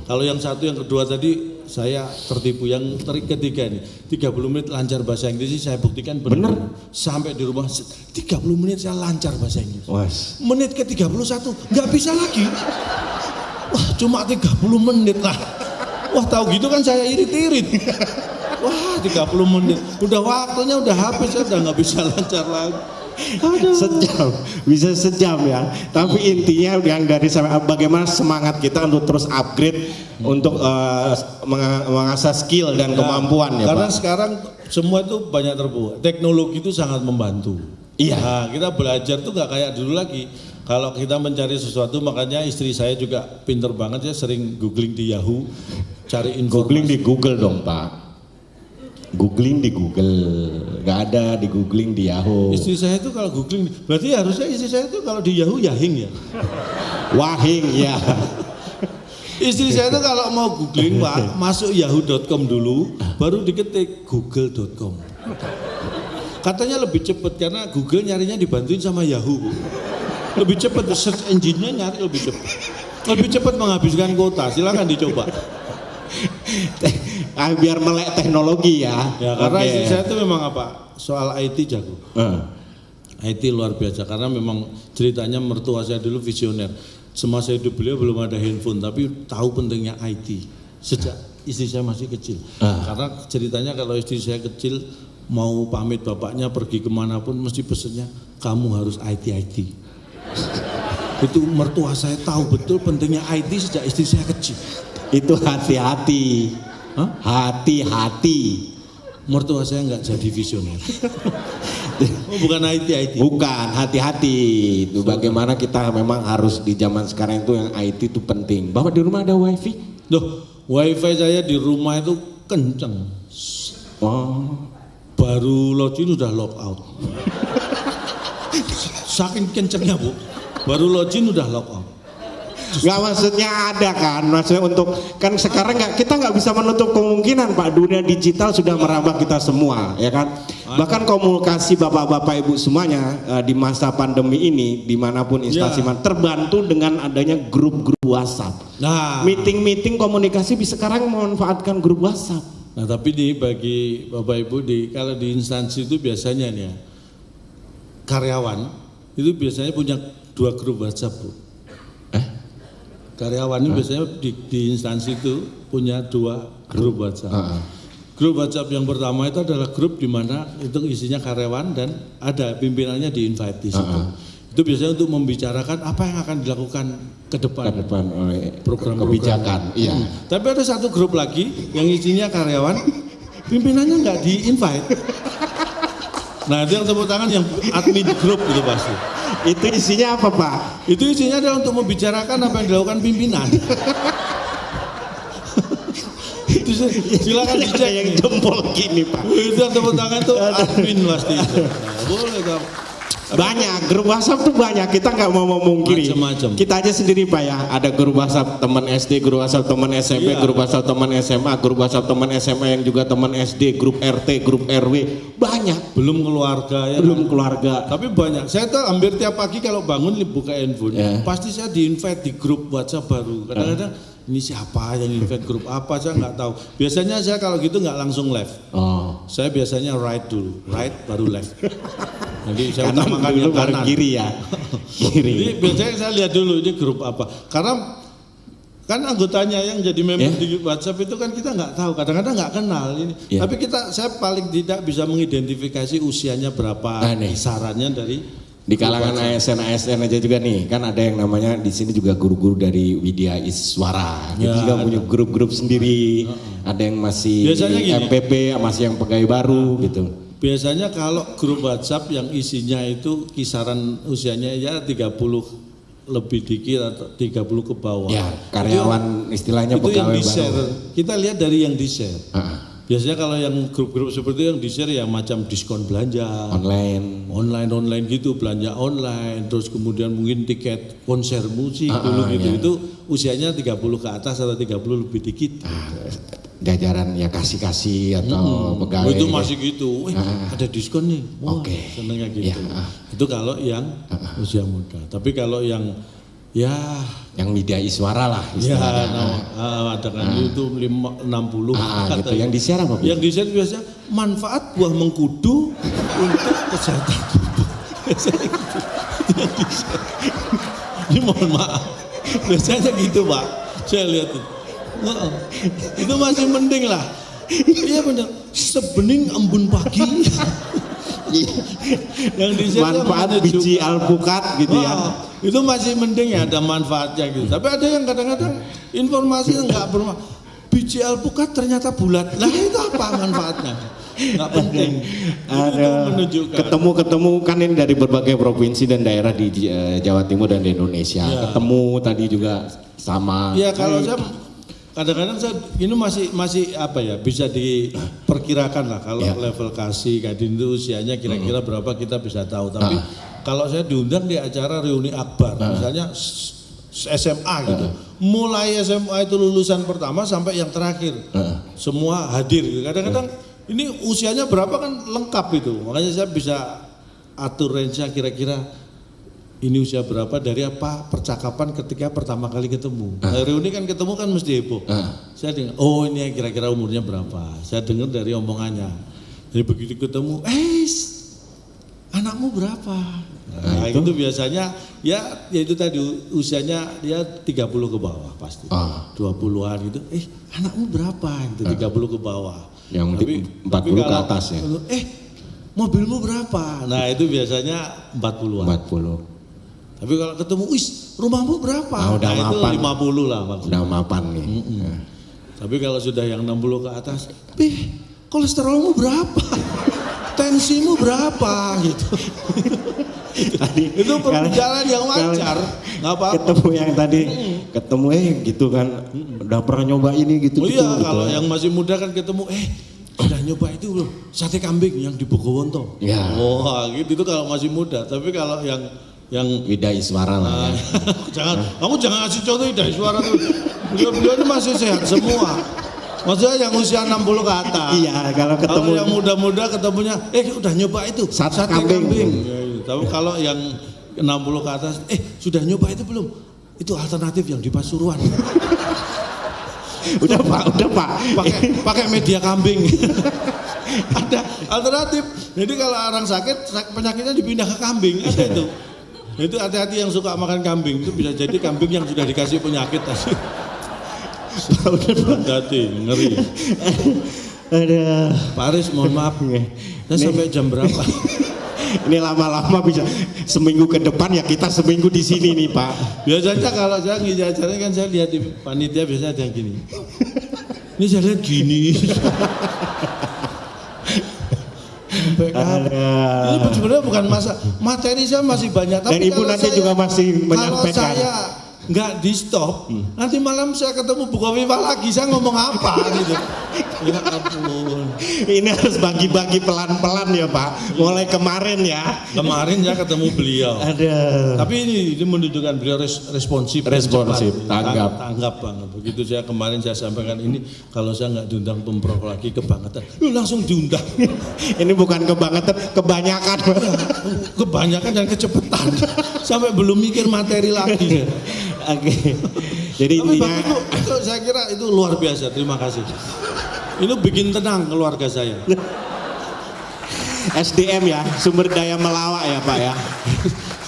Kalau yang satu, yang kedua tadi saya tertipu. Yang ketiga ini 30 menit lancar bahasa Inggris, saya buktikan benar. Sampai di rumah 30 menit saya lancar bahasa Inggris. Menit ke 31 nggak bisa lagi. Wah, cuma 30 menit lah. Wah, tahu gitu kan saya irit-irit. Wah, 30 menit. Udah waktunya udah habis, saya udah nggak bisa lancar lagi. Sejam, bisa sejam ya. Tapi intinya yang dari bagaimana semangat kita untuk terus upgrade untuk mengasah skill dan kemampuan ya karena Pak. Sekarang semua itu banyak terbuka. Teknologi itu sangat membantu. Iya. Nah, kita belajar tuh nggak kayak dulu lagi. Kalau kita mencari sesuatu, makanya istri saya juga pinter banget ya, sering googling di Yahoo, cari informasi. Googling di Google dong Pak. Googling di Google, nggak ada di googling di Yahoo. Istri saya itu kalau googling, berarti harusnya istri saya itu kalau di Yahoo Yahing ya. Wahing ya. Istri saya itu kalau mau googling Pak, masuk yahoo.com dulu, baru diketik google.com. Katanya lebih cepat karena Google nyarinya dibantuin sama Yahoo. Lebih cepat, search engine-nya nyari lebih cepat. Lebih cepat menghabiskan kuota, silakan dicoba. Biar melek teknologi ya. Ya karena istri saya itu memang apa? Soal IT jago. IT luar biasa karena memang ceritanya mertua saya dulu visioner. Semasa hidup beliau belum ada handphone tapi tahu pentingnya IT sejak istri saya masih kecil. Karena ceritanya kalau istri saya kecil mau pamit bapaknya pergi kemanapun mesti pesennya kamu harus IT. Itu mertua saya tahu betul pentingnya IT sejak istri saya kecil. Itu hati-hati. Hati-hati. Mertua saya nggak jadi visioner. Bukan IT. Bukan, hati-hati. Itu bagaimana kita memang harus di zaman sekarang itu yang IT itu penting. Bapak di rumah ada wifi? Loh, wifi saya di rumah itu kenceng. Baru login udah log out. Saking kencengnya Bu. Baru login udah log out. Nggak, maksudnya ada kan, maksudnya untuk kan sekarang kita nggak bisa menutup kemungkinan Pak, dunia digital sudah merambah kita semua, ya kan. Bahkan komunikasi bapak-bapak ibu semuanya di masa pandemi ini dimanapun instansi terbantu dengan adanya grup-grup WhatsApp. Nah, meeting komunikasi bisa sekarang memanfaatkan grup WhatsApp. Nah tapi nih bagi bapak ibu kalau di instansi itu biasanya nih ya, karyawan itu biasanya punya 2 grup WhatsApp, Bu. Karyawan ini biasanya di instansi itu punya 2 grup WhatsApp. Grup WhatsApp yang pertama itu adalah grup di mana itu isinya karyawan dan ada pimpinannya di invite di situ. Itu biasanya untuk membicarakan apa yang akan dilakukan ke depan oleh program kebijakan. Iya. Tapi ada satu grup lagi yang isinya karyawan, pimpinannya nggak di invite. Nah itu yang tepuk tangan yang admin grup itu pasti. Itu isinya apa Pak? Itu isinya adalah untuk membicarakan apa yang dilakukan pimpinan. Itu silakan dicek yang jempol gini Pak. Itu yang tepuk tangan itu admin pasti itu. Nah, boleh Kak. Banyak grup WhatsApp tuh banyak, kita nggak mau memungkiri. Macem-macem. Kita aja sendiri Pak ya, ada grup WhatsApp teman SD, grup WhatsApp teman SMP, grup WhatsApp teman SMA, grup WhatsApp teman SMA yang juga teman SD, grup RT, grup RW, banyak. Belum keluarga ya. Belum keluarga. Tapi banyak. Saya tuh hampir tiap pagi kalau bangun buka handphone, pasti saya di-invite di grup WhatsApp baru. Kadang-kadang ini siapa yang invite grup apa saya nggak tahu. Biasanya saya kalau gitu nggak langsung live. Saya biasanya right dulu, right baru live. Jadi saya utamakan yang kanan. Kiri ya. Kiri. Jadi biasanya saya lihat dulu ini grup apa. Karena kan anggotanya yang jadi member di WhatsApp itu kan kita nggak tahu. Kadang-kadang nggak kenal ini. Tapi saya paling tidak bisa mengidentifikasi usianya berapa, kisarannya dari di kalangan ASN aja juga nih, kan ada yang namanya di sini juga guru-guru dari Widya Iswara, gitu juga punya grup-grup sendiri, ada yang masih MPP, masih yang pegawai baru gitu. Biasanya kalau grup WhatsApp yang isinya itu kisaran usianya ya 30 lebih dikit atau 30 ke bawah. Ya, karyawan itu, istilahnya itu pegawai yang di-share. baru. Kita lihat dari yang di-share. Biasanya kalau yang grup-grup seperti itu yang di-share ya macam diskon belanja online gitu, belanja online, terus kemudian mungkin tiket konser musik dulu gitu. Itu usianya 30 ke atas atau 30 lebih dikit. Jajaran ya kasih atau pegawai. Itu masih gitu. Ada diskon nih. Wah, senengnya gitu. Itu kalau yang usia muda. Tapi kalau yang yang Widya Iswara lah istilahnya. Ada kan itu 60 gitu. Yang di-share apa? Yang di-share biasanya manfaat buah mengkudu untuk kesehatan tubuh. Yang di-share. Ini mohon maaf. Biasanya gitu Pak. Saya lihat itu. Itu masih mending lah. Iya benar. Sebening embun pagi. Yang di-share manfaat biji alpukat gitu ya. Itu masih mending ya ada manfaatnya gitu. Tapi ada yang kadang-kadang informasinya nggak bermanfaat. Biji alpukat ternyata bulat. Nah itu apa manfaatnya? Nggak penting. Ada ketemu kan ini dari berbagai provinsi dan daerah di Jawa Timur dan di Indonesia. Ketemu tadi juga sama. Ya kalau saya kadang-kadang ini masih apa ya, bisa diperkirakan lah kalau level kasih Kadin itu usianya kira-kira berapa kita bisa tahu. Tapi kalau saya diundang di acara reuni akbar, misalnya SMA gitu, mulai SMA itu lulusan pertama sampai yang terakhir, semua hadir. Kadang-kadang ini usianya berapa kan lengkap itu, makanya saya bisa atur range-nya kira-kira ini usia berapa dari apa percakapan ketika pertama kali ketemu. Reuni kan ketemu kan mesti heboh. Saya dengar, oh ini kira-kira umurnya berapa. Saya dengar dari omongannya. Jadi begitu ketemu, anakmu berapa? Nah itu biasanya ya itu tadi usianya dia 30 ke bawah pasti. 20-an gitu. Anakmu berapa? Itu 30 ke bawah. Yang 40 ke atas ya. Mobilmu berapa? Nah itu biasanya 40-an. 40. Tapi kalau ketemu, rumahmu berapa? Udah nah mapan. Itu 50 lah maksudnya. Udah mapan nih. Tapi kalau sudah yang 60 ke atas, kolesterolmu berapa? Tensimu berapa? Gitu. Itu perjalanan yang wajar. Nggak apa-apa. Ketemu yang tadi, ketemu gitu kan, udah pernah nyoba ini gitu. Kalau yang masih muda kan ketemu, udah nyoba itu loh, sate kambing yang di Bogowonto. Ya. Wah gitu itu kalau masih muda. Tapi kalau yang yang Ida Iswara lah. Kamu jangan kasih contoh Ida Iswara tuh. Beliau ini masih sehat semua. Maksudnya yang usia 60 ke atas. Iya, kalau ketemu yang muda-muda ketemunya, udah nyoba itu sate kambing. Tapi kalau yang 60 ke atas, sudah nyoba itu belum? Itu alternatif yang di Pasuruan. udah Pak. Pakai media kambing. Ada alternatif. Jadi kalau orang sakit penyakitnya dipindah ke kambing. Ada itu. Itu hati-hati yang suka makan kambing. Itu bisa jadi kambing yang sudah dikasih penyakit tadi. Hati-hati, ngeri. Ada. Pak Aris, mohon maaf. Saya sampai jam berapa? Ini lama-lama bisa seminggu ke depan ya kita seminggu di sini nih Pak. Biasanya kalau saya ngisi acaranya kan saya lihat di panitia biasanya ada yang gini. Ini saya lihat gini. Ini sebenarnya bukan materi saya masih banyak. Tapi dan Ibu nanti juga masih menyampaikan. Kalau saya nggak di stop, nanti malam saya ketemu Bu Khofifah lagi, saya ngomong apa gitu. Ya ampun. Ini harus bagi-bagi pelan-pelan ya Pak. Mulai kemarin ya. Kemarin ya ketemu beliau. Ada. Tapi ini menunjukkan beliau responsif. Tanggap banget. Begitu kemarin saya sampaikan ini, kalau saya nggak diundang Pemprov lagi kebangetan. Langsung diundang. Ini bukan kebangetan, kebanyakan. Kebanyakan dan kecepatan. Sampai belum mikir materi lagi. Oke. Jadi intinya itu saya kira itu luar biasa. Terima kasih. Ini bikin tenang keluarga saya. SDM ya, sumber daya melawak ya Pak ya.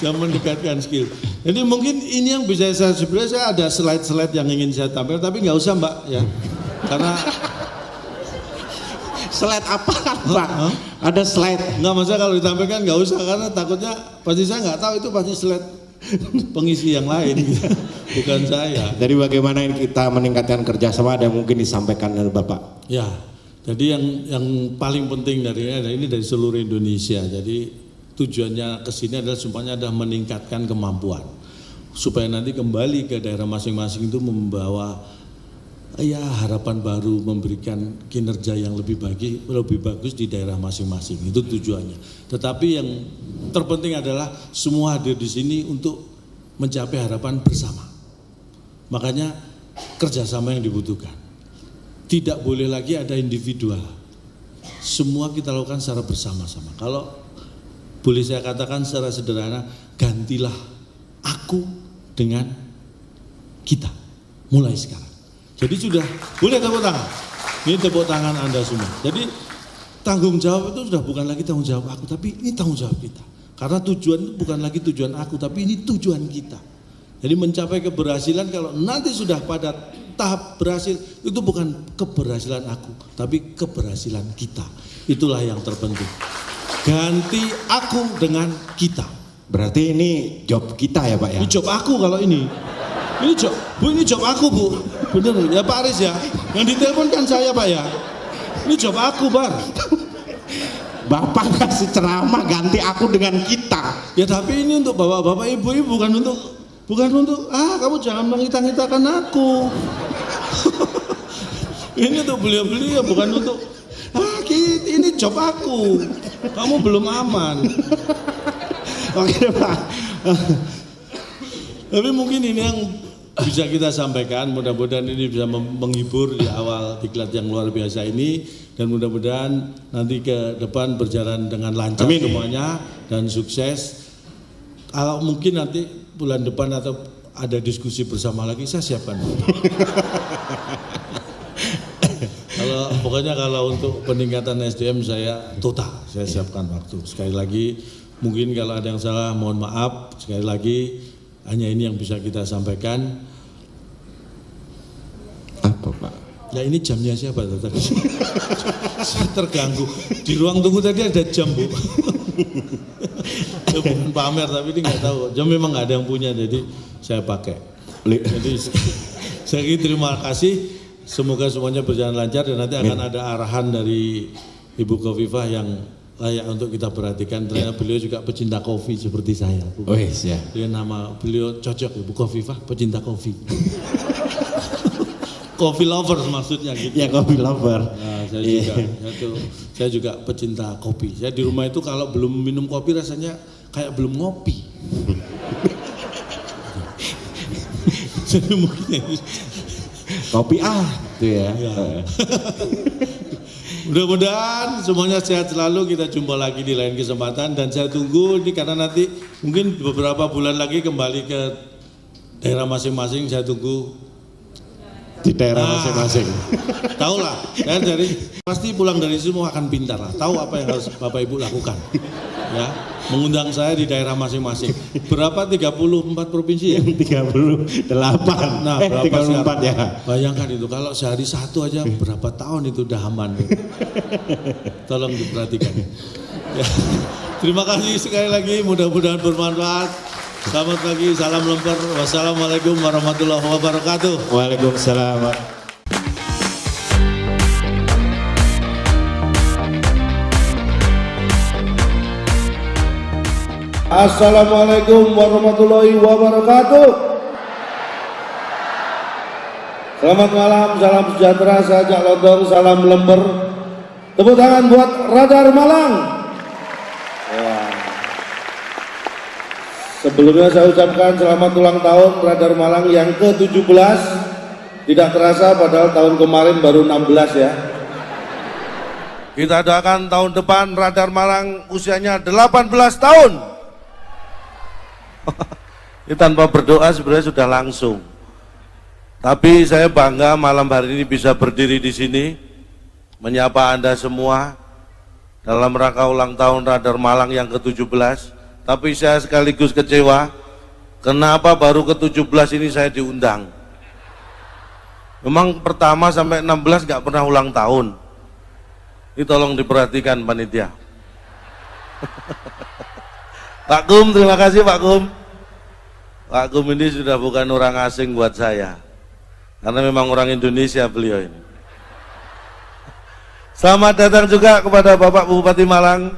Saya mendekatkan skill. Jadi mungkin ini yang bisa sebenarnya saya ada slide-slide yang ingin saya tampilkan, tapi nggak usah Mbak ya. Karena slide apa kan Pak? Ada slide. Nggak, masalah kalau ditampilkan nggak usah karena takutnya pasti saya nggak tahu itu pasti slide pengisi yang lain, bukan saya. Jadi bagaimana kita meningkatkan kerjasama ada mungkin disampaikan oleh Bapak? Ya, jadi yang paling penting ini dari seluruh Indonesia. Jadi tujuannya kesini adalah semuanya adalah meningkatkan kemampuan supaya nanti kembali ke daerah masing-masing itu membawa harapan baru, memberikan kinerja yang lebih bagus di daerah masing-masing. Itu tujuannya. Tetapi yang terpenting adalah semua hadir di sini untuk mencapai harapan bersama. Makanya kerjasama yang dibutuhkan. Tidak boleh lagi ada individual. Semua kita lakukan secara bersama-sama. Kalau boleh saya katakan secara sederhana, gantilah aku dengan kita. Mulai sekarang. Jadi sudah boleh tepuk tangan. Ini tepuk tangan Anda semua. Jadi tanggung jawab itu sudah bukan lagi tanggung jawab aku, tapi ini tanggung jawab kita. Karena tujuan itu bukan lagi tujuan aku, tapi ini tujuan kita. Jadi mencapai keberhasilan kalau nanti sudah pada tahap berhasil, itu bukan keberhasilan aku, tapi keberhasilan kita. Itulah yang terpenting. Ganti aku dengan kita. Berarti ini job kita ya Pak ya? Ini job aku kalau ini. Ini job, Bu, ini job aku Bu. Bener ya Pak Aris ya. Yang ditelepon kan saya Pak ya. Ini job aku Bar. Bapak kasih ceramah ganti aku dengan kita. Ya tapi ini untuk bapak-bapak ibu-ibu bukan untuk kamu jangan menghitang-hitangkan aku. Ini untuk beliau-beliau bukan untuk ini job aku. Kamu belum aman. Oke Pak. Tapi mungkin ini yang bisa kita sampaikan, mudah-mudahan ini bisa menghibur di awal diklat yang luar biasa ini dan mudah-mudahan nanti ke depan berjalan dengan lancar. Amin. Semuanya dan sukses. Kalau mungkin nanti bulan depan atau ada diskusi bersama lagi saya siapkan. Kalau untuk peningkatan SDM saya siapkan waktu. Sekali lagi mungkin kalau ada yang salah mohon maaf, sekali lagi hanya ini yang bisa kita sampaikan. Apa Pak? Ya ini jamnya siapa tadi? Saya terganggu. Di ruang tunggu tadi ada jam Bu. Bukan pamer tapi ini nggak tahu. Jam memang nggak ada yang punya jadi saya pakai. Jadi saya terima kasih. Semoga semuanya berjalan lancar dan nanti akan ada arahan dari Ibu Khofifah yang layak untuk kita perhatikan. Ternyata beliau juga pecinta kopi seperti saya. Oh iya. Dia nama beliau cocok Ibu Khofifah pecinta kopi. Coffee lover maksudnya gitu. Ya coffee lover. Nah, saya juga pecinta kopi. Saya di rumah itu kalau belum minum kopi rasanya kayak belum ngopi. Jadi mungkin kopi itu ya. Mudah-mudahan semuanya sehat selalu, kita jumpa lagi di lain kesempatan dan saya tunggu ini karena nanti mungkin beberapa bulan lagi kembali ke daerah masing-masing, saya tunggu di daerah masing-masing. Tahu lah, ya, dari pasti pulang dari sini semua akan pintar lah, tahu apa yang harus Bapak Ibu lakukan. Ya, mengundang saya di daerah masing-masing. Berapa 34 provinsi ya? 38. Nah, berapa 34 ya. Bayangkan itu kalau sehari satu aja berapa tahun itu udah aman. Tolong diperhatikan. Ya. Terima kasih sekali lagi, mudah-mudahan bermanfaat. Selamat pagi, salam lemper. Wassalamualaikum warahmatullahi wabarakatuh. Waalaikumsalam. Assalamualaikum warahmatullahi wabarakatuh. Selamat malam, salam sejahtera, sajak lontor, salam lemper. Tepuk tangan buat Radar Malang. Sebelumnya saya ucapkan selamat ulang tahun Radar Malang yang ke-17. Tidak terasa padahal tahun kemarin baru 16 ya. Kita doakan tahun depan Radar Malang usianya 18 tahun. Ini tanpa berdoa sebenarnya sudah langsung. Tapi saya bangga malam hari ini bisa berdiri di sini menyapa Anda semua dalam rangka ulang tahun Radar Malang yang ke-17. Tapi saya sekaligus kecewa, kenapa baru ke-17 ini saya diundang? Memang pertama sampai 16 nggak pernah ulang tahun. Ini tolong diperhatikan panitia. Pak Gum, terima kasih Pak Gum. Pak Gum ini sudah bukan orang asing buat saya, karena memang orang Indonesia beliau ini. Selamat datang juga kepada Bapak Bupati Malang,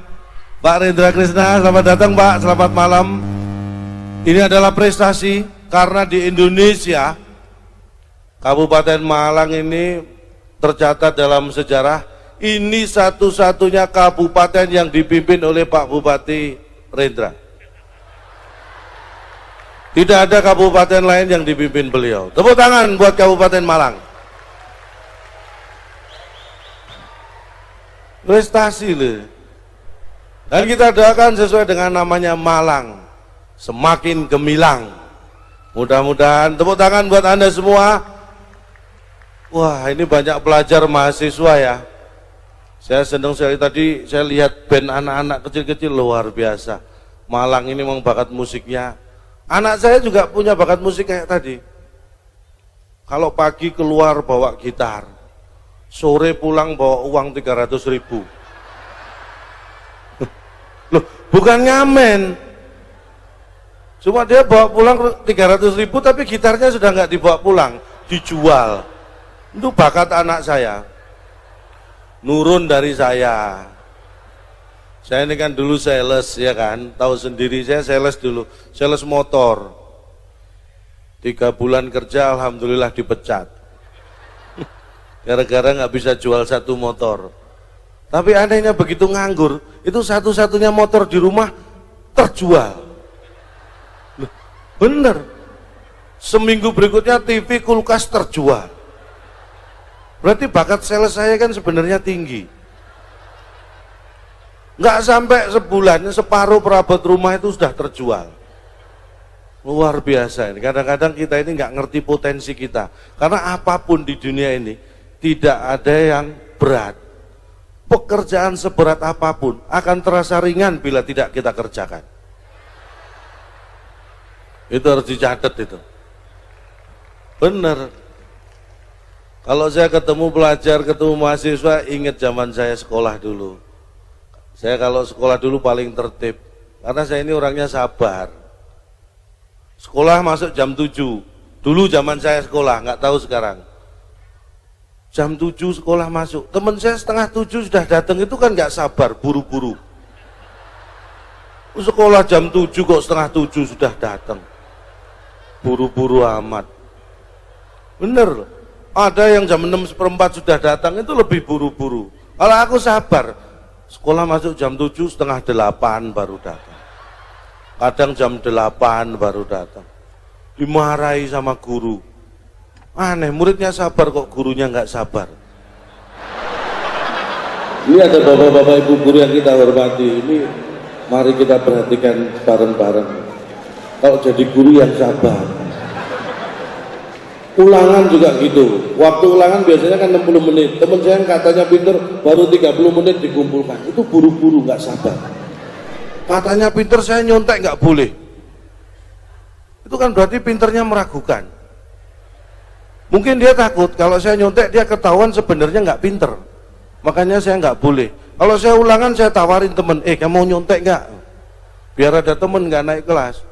Pak Rendra Krisna. Selamat datang Pak, selamat malam. Ini adalah prestasi karena di Indonesia Kabupaten Malang ini tercatat dalam sejarah, ini satu-satunya kabupaten yang dipimpin oleh Pak Bupati Rendra. Tidak ada kabupaten lain yang dipimpin beliau. Tepuk tangan buat Kabupaten Malang. Prestasi loh. Dan kita doakan sesuai dengan namanya Malang, semakin gemilang. Mudah-mudahan, tepuk tangan buat Anda semua. Wah, ini banyak pelajar mahasiswa ya. Saya senang sekali tadi saya lihat band anak-anak kecil-kecil luar biasa. Malang ini memang bakat musiknya. Anak saya juga punya bakat musik kayak tadi. Kalau pagi keluar bawa gitar, sore pulang bawa uang 300.000. Loh, bukan ngamen. Cuma dia bawa pulang 300.000 tapi gitarnya sudah nggak dibawa pulang, dijual. Itu bakat anak saya. Nurun dari saya. Saya ini kan dulu sales ya kan, tahu sendiri saya sales dulu, sales motor. 3 bulan kerja alhamdulillah dipecat. Gara-gara nggak bisa jual 1 motor. Tapi anehnya begitu nganggur, itu satu-satunya motor di rumah terjual. Loh, bener. Seminggu berikutnya TV, kulkas terjual. Berarti bakat sales saya kan sebenarnya tinggi. Nggak sampai sebulan, separuh perabot rumah itu sudah terjual. Luar biasa ini. Kadang-kadang kita ini nggak ngerti potensi kita. Karena apapun di dunia ini tidak ada yang berat. Pekerjaan seberat apapun akan terasa ringan bila tidak kita kerjakan. Itu harus dicatat itu. Bener. Kalau saya ketemu pelajar, ketemu mahasiswa, ingat zaman saya sekolah dulu. Saya kalau sekolah dulu paling tertib, karena saya ini orangnya sabar. Sekolah masuk jam 7, dulu zaman saya sekolah, nggak tahu sekarang. Jam 7 sekolah masuk, teman saya setengah 7 sudah datang, itu kan nggak sabar, buru-buru. Sekolah jam 7 kok setengah 7 sudah datang, buru-buru amat. Bener, ada yang jam 6:15 sudah datang, itu lebih buru-buru. Kalau aku sabar, sekolah masuk jam 7, setengah 8 baru datang. kadang jam 8 baru datang. Dimarahi sama guru. Aneh, muridnya sabar kok gurunya nggak sabar. Ini ada bapak-bapak ibu guru yang kita hormati. Ini mari kita perhatikan bareng-bareng. Kalau jadi guru yang sabar. Ulangan juga gitu. Waktu ulangan biasanya kan 60 menit. Teman saya yang katanya pinter baru 30 menit dikumpulkan. Itu buru-buru nggak sabar. Katanya pinter, saya nyontek nggak boleh. Itu kan berarti pinternya meragukan. Mungkin dia takut kalau saya nyontek dia ketahuan sebenarnya nggak pinter. Makanya saya nggak boleh. Kalau saya ulangan saya tawarin temen, kamu mau nyontek nggak? Biar ada temen nggak naik kelas.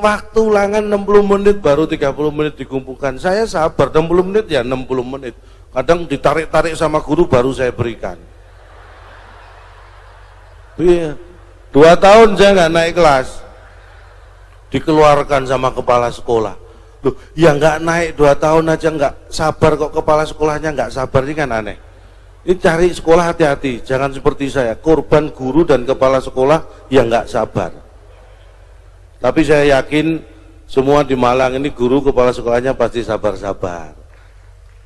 Waktu ulangan 60 menit baru 30 menit dikumpulkan. Saya sabar 60 menit ya 60 menit. Kadang ditarik-tarik sama guru baru saya berikan. Iya. 2 tahun saya nggak naik kelas. Dikeluarkan sama kepala sekolah. Loh, ya nggak naik 2 tahun aja nggak sabar kok, kepala sekolahnya nggak sabar, ini kan aneh. Ini cari sekolah hati-hati, jangan seperti saya, korban guru dan kepala sekolah yang nggak sabar. Tapi saya yakin semua di Malang ini guru kepala sekolahnya pasti sabar-sabar.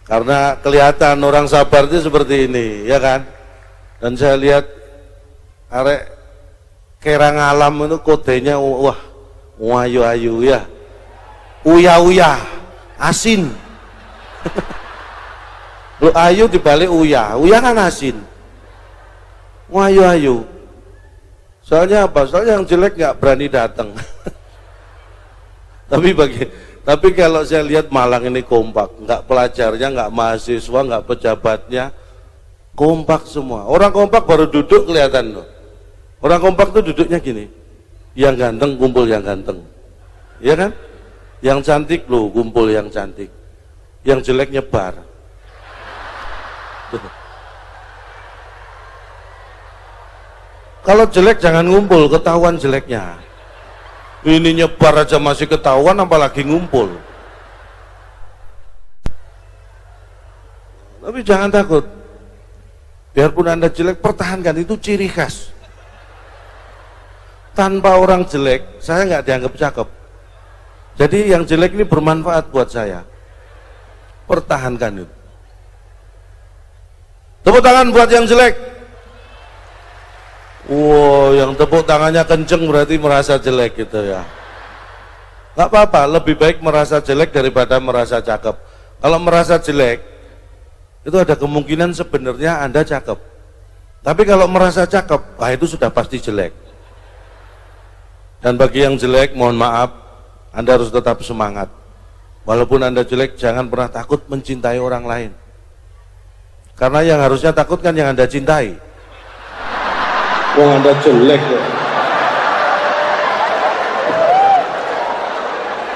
Karena kelihatan orang sabar itu seperti ini, ya kan? Dan saya lihat arek Kerang Alam itu kodenya wah, wayu-ayu ya. Uya-uya, asin. Lu ayu dibalik uya, uya kan asin. Wayu-ayu. Soalnya apa? Soalnya yang jelek nggak berani datang. Tapi kalau saya lihat Malang ini kompak, nggak pelajarnya, nggak mahasiswa, nggak pejabatnya, kompak semua. Orang kompak baru duduk kelihatan loh. Orang kompak tuh duduknya gini, yang ganteng kumpul yang ganteng, ya kan? Yang cantik loh kumpul yang cantik, yang jelek nyebar. Kalau jelek jangan ngumpul, ketahuan jeleknya. Ini nyebar aja masih ketahuan, apalagi ngumpul. Tapi jangan takut. Biarpun Anda jelek, pertahankan, itu ciri khas. Tanpa orang jelek, saya nggak dianggap cakep. Jadi yang jelek ini bermanfaat buat saya. Pertahankan itu. Tepuk tangan buat yang jelek. Wow, yang tepuk tangannya kenceng berarti merasa jelek gitu ya. Nggak apa-apa, lebih baik merasa jelek daripada merasa cakep. Kalau merasa jelek, itu ada kemungkinan sebenarnya Anda cakep. Tapi kalau merasa cakep, itu sudah pasti jelek. Dan bagi yang jelek, mohon maaf, Anda harus tetap semangat. Walaupun Anda jelek, jangan pernah takut mencintai orang lain. Karena yang harusnya takut kan yang Anda cintai. Wong Anda jelek kok.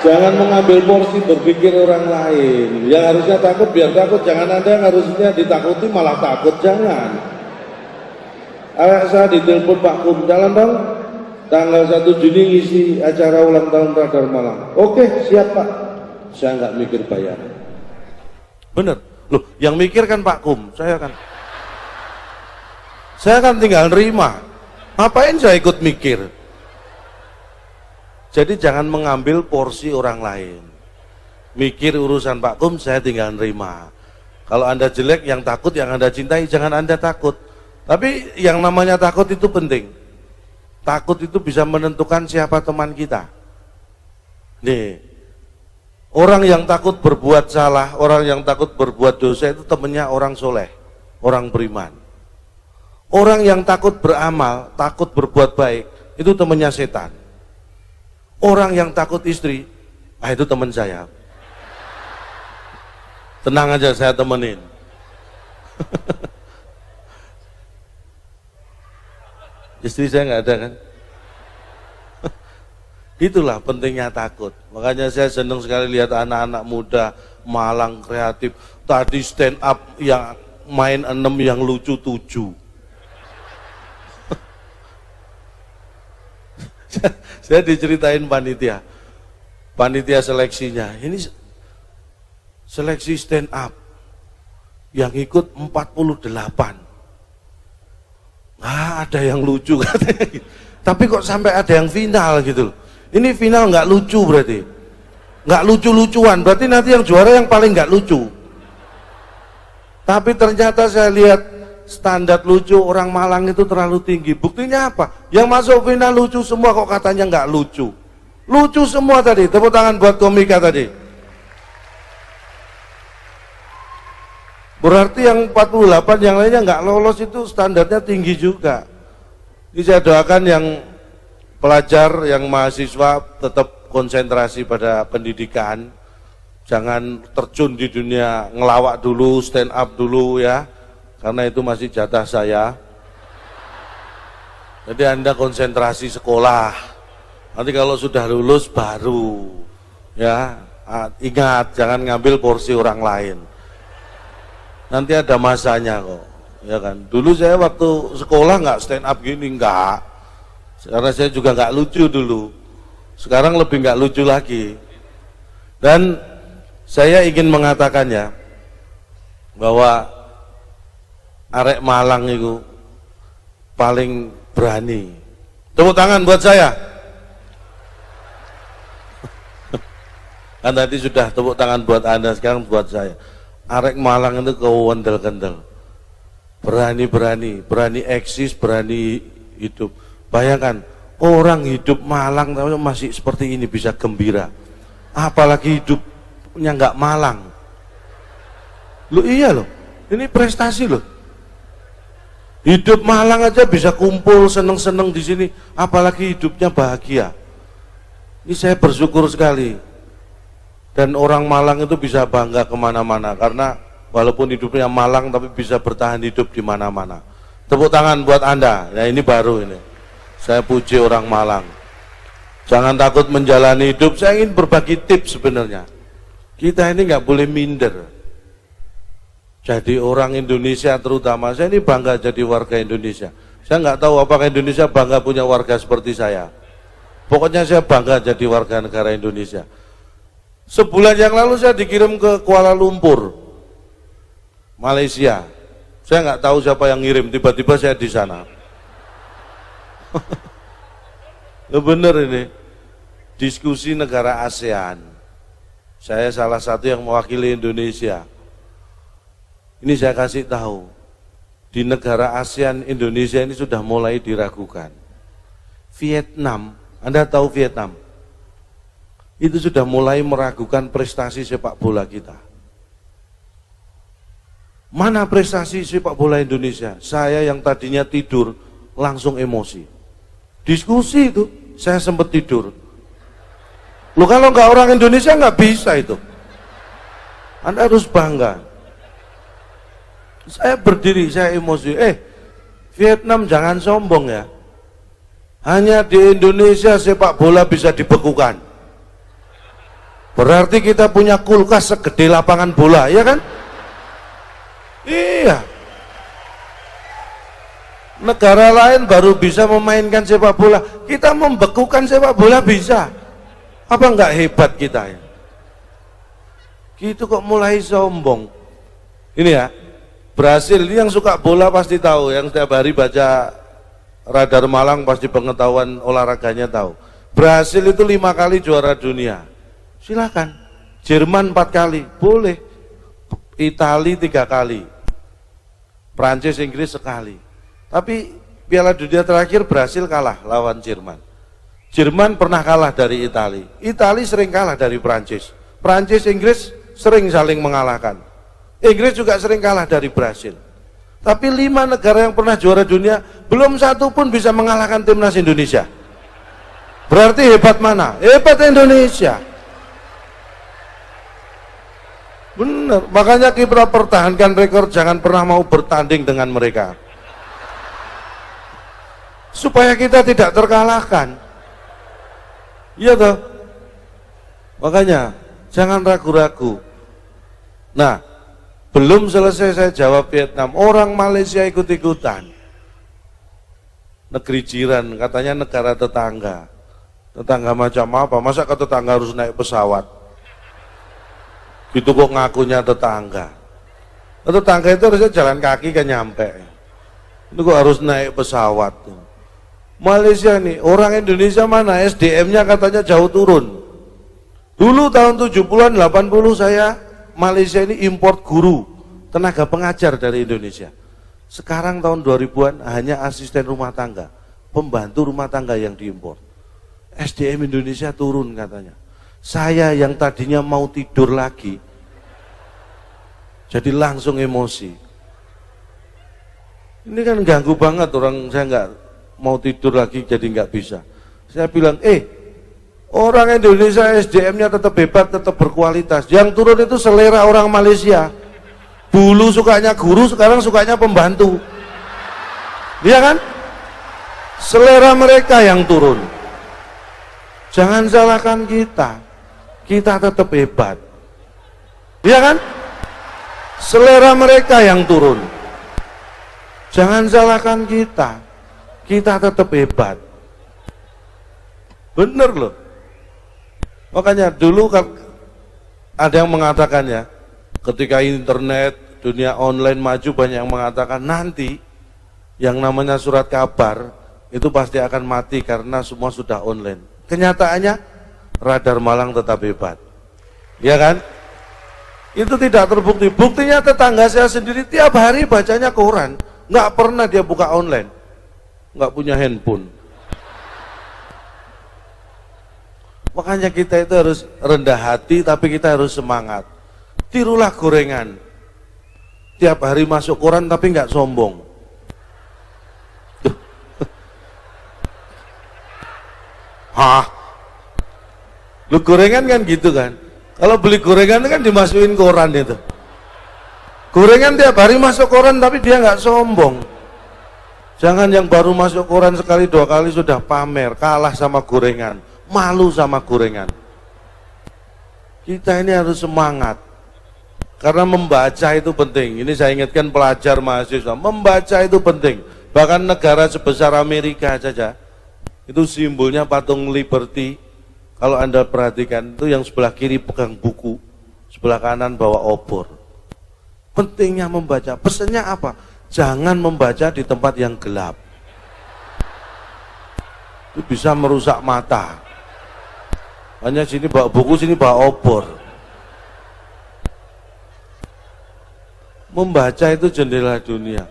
Jangan mengambil porsi berpikir orang lain. Yang harusnya takut biar takut, jangan Anda yang harusnya ditakuti malah takut, jangan. Saya ditelepon Pak Kum, jalan dong. Tanggal 1 Juni ngisi acara ulang tahun Radar Malang. Oke, siap Pak. Saya nggak mikir bayar. Bener. Loh, yang mikir kan Pak Kum, saya kan tinggal nerima. Ngapain saya ikut mikir? Jadi jangan mengambil porsi orang lain. Mikir urusan Pak Kum, saya tinggal nerima. Kalau Anda jelek, yang takut, yang Anda cintai, jangan Anda takut. Tapi yang namanya takut itu penting. Takut itu bisa menentukan siapa teman kita. Nih, orang yang takut berbuat salah, orang yang takut berbuat dosa itu temannya orang soleh, orang beriman. Orang yang takut beramal, takut berbuat baik, itu temannya setan. Orang yang takut istri, itu teman saya. Tenang aja, saya temenin. Istri saya nggak ada kan? Itulah pentingnya takut. Makanya saya senang sekali lihat anak-anak muda Malang kreatif. Tadi stand up yang main 6 yang lucu 7. Saya diceritain panitia seleksinya. Ini seleksi stand up yang ikut 48. ada yang lucu katanya gitu. Tapi kok sampai ada yang final gitu loh. Ini final nggak lucu berarti, nggak lucu-lucuan, berarti nanti yang juara yang paling nggak lucu. Tapi ternyata saya lihat standar lucu orang Malang itu terlalu tinggi. Buktinya apa? Yang masuk final lucu semua, kok katanya nggak lucu. Lucu semua tadi. Tepuk tangan buat komika tadi. Berarti yang 48 yang lainnya nggak lolos itu standarnya tinggi juga. Ini saya doakan yang pelajar, yang mahasiswa tetap konsentrasi pada pendidikan. Jangan terjun di dunia ngelawak dulu, stand up dulu ya. Karena itu masih jatah saya. Jadi Anda konsentrasi sekolah. Nanti kalau sudah lulus baru ya. Ingat, jangan ngambil porsi orang lain. Nanti ada masanya kok, ya kan. Dulu saya waktu sekolah nggak stand up gini, nggak. Karena saya juga nggak lucu dulu. Sekarang lebih nggak lucu lagi. Dan saya ingin mengatakannya bahwa arek Malang itu paling berani. Tepuk tangan buat saya. Kan tadi sudah tepuk tangan buat Anda, sekarang buat saya. Arek Malang itu kewendel-kendel, berani eksis, berani hidup. Bayangkan orang hidup Malang masih seperti ini bisa gembira, apalagi hidupnya nggak Malang. Loh iya loh, ini prestasi loh. Hidup Malang aja bisa kumpul seneng-seneng di sini, apalagi hidupnya bahagia. Ini saya bersyukur sekali. Dan orang Malang itu bisa bangga kemana-mana, karena walaupun hidupnya Malang tapi bisa bertahan hidup di mana-mana. Tepuk tangan buat Anda. Nah ini baru ini. Saya puji orang Malang. Jangan takut menjalani hidup. Saya ingin berbagi tips sebenarnya. Kita ini nggak boleh minder. Jadi orang Indonesia terutama, saya ini bangga jadi warga Indonesia. Saya nggak tahu apakah Indonesia bangga punya warga seperti saya. Pokoknya saya bangga jadi warga negara Indonesia. Sebulan yang lalu saya dikirim ke Kuala Lumpur, Malaysia. Saya nggak tahu siapa yang ngirim, tiba-tiba saya di sana. Bener ini, diskusi negara ASEAN. Saya salah satu yang mewakili Indonesia. Ini saya kasih tahu, di negara ASEAN Indonesia ini sudah mulai diragukan. Vietnam, Anda tahu Vietnam? Itu sudah mulai meragukan prestasi sepak bola kita. Mana prestasi sepak bola Indonesia? Saya yang tadinya tidur langsung emosi. Diskusi itu, saya sempat tidur. Loh kalau nggak orang Indonesia nggak bisa itu. Anda harus bangga. Saya berdiri, saya emosi. Vietnam jangan sombong ya. Hanya di Indonesia sepak bola bisa dibekukan. Berarti kita punya kulkas segede lapangan bola, ya kan? Iya. Negara lain baru bisa memainkan sepak bola, kita membekukan sepak bola bisa. Apa enggak hebat kita ya? Gitu kok mulai sombong. Ini ya, Brasil ini yang suka bola pasti tahu, yang setiap hari baca Radar Malang pasti pengetahuan olahraganya tahu. Brasil itu 5 kali juara dunia. Silakan. Jerman 4 kali, boleh. Itali 3 kali. Prancis, Inggris sekali. Tapi Piala Dunia terakhir Brasil kalah lawan Jerman. Jerman pernah kalah dari Itali. Itali sering kalah dari Prancis. Prancis, Inggris sering saling mengalahkan. Inggris juga sering kalah dari Brasil. Tapi 5 negara yang pernah juara dunia, belum satu pun bisa mengalahkan timnas Indonesia. Berarti hebat mana? Hebat Indonesia. Benar, makanya kita pertahankan rekor, jangan pernah mau bertanding dengan mereka. Supaya kita tidak terkalahkan. Iya toh? Makanya, jangan ragu-ragu. Nah, belum selesai saya jawab Vietnam, orang Malaysia ikut-ikutan. Negeri jiran, katanya negara tetangga. Tetangga macam apa? Masa ke tetangga harus naik pesawat? Gitu kok ngakunya tetangga. Tetangga itu harusnya jalan kaki kan nyampe. Ini kok harus naik pesawat. Malaysia nih, orang Indonesia mana SDM-nya katanya jauh turun. Dulu tahun 70-an 80 saya Malaysia ini import guru, tenaga pengajar dari Indonesia. Sekarang tahun 2000-an hanya asisten rumah tangga, pembantu rumah tangga yang diimpor. SDM Indonesia turun katanya. Saya yang tadinya mau tidur lagi, jadi langsung emosi. Ini kan ganggu banget orang, saya nggak mau tidur lagi jadi nggak bisa. Saya bilang, orang Indonesia SDM-nya tetap hebat, tetap berkualitas. Yang turun itu selera orang Malaysia. Dulu sukanya guru, sekarang sukanya pembantu. Iya kan? Selera mereka yang turun. Jangan salahkan kita. Kita tetap hebat. Iya kan? Selera mereka yang turun. Jangan salahkan kita. Kita tetap hebat. Bener loh. Makanya dulu ada yang mengatakan ya, ketika internet, dunia online maju, banyak yang mengatakan nanti yang namanya surat kabar itu pasti akan mati karena semua sudah online. Kenyataannya Radar Malang tetap hebat. Ya kan? Itu tidak terbukti. Buktinya tetangga saya sendiri tiap hari bacanya koran, nggak pernah dia buka online, nggak punya handphone. Makanya kita itu harus rendah hati, tapi kita harus semangat. Tirulah gorengan. Tiap hari masuk koran tapi nggak sombong. Hah? Lu gorengan kan gitu kan? Kalau beli gorengan kan dimasukin koran itu. Gorengan tiap hari masuk koran tapi dia nggak sombong. Jangan yang baru masuk koran sekali dua kali sudah pamer, kalah sama gorengan, malu sama gorengan. Kita ini harus semangat. Karena membaca itu penting. Ini saya ingatkan pelajar mahasiswa, membaca itu penting. Bahkan negara sebesar Amerika saja, itu simbolnya patung Liberty. Kalau Anda perhatikan, itu yang sebelah kiri pegang buku, sebelah kanan bawa obor. Pentingnya membaca. Pesannya apa? Jangan membaca di tempat yang gelap. Itu bisa merusak mata. Hanya sini bawa buku, sini bawa obor. Membaca itu jendela dunia.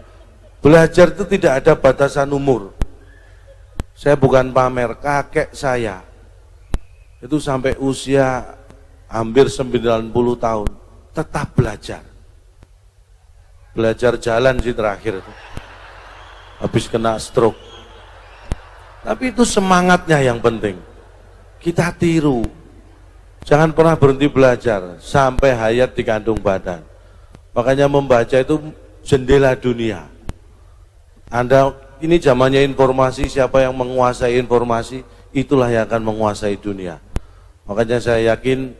Belajar itu tidak ada batasan umur. Saya bukan pamer, kakek saya itu sampai usia hampir 90 tahun tetap belajar. Belajar jalan sih terakhir itu. Habis kena stroke. Tapi itu semangatnya yang penting. Kita tiru. Jangan pernah berhenti belajar sampai hayat di kandung badan. Makanya membaca itu jendela dunia. Anda ini zamannya informasi, siapa yang menguasai informasi, itulah yang akan menguasai dunia. Makanya saya yakin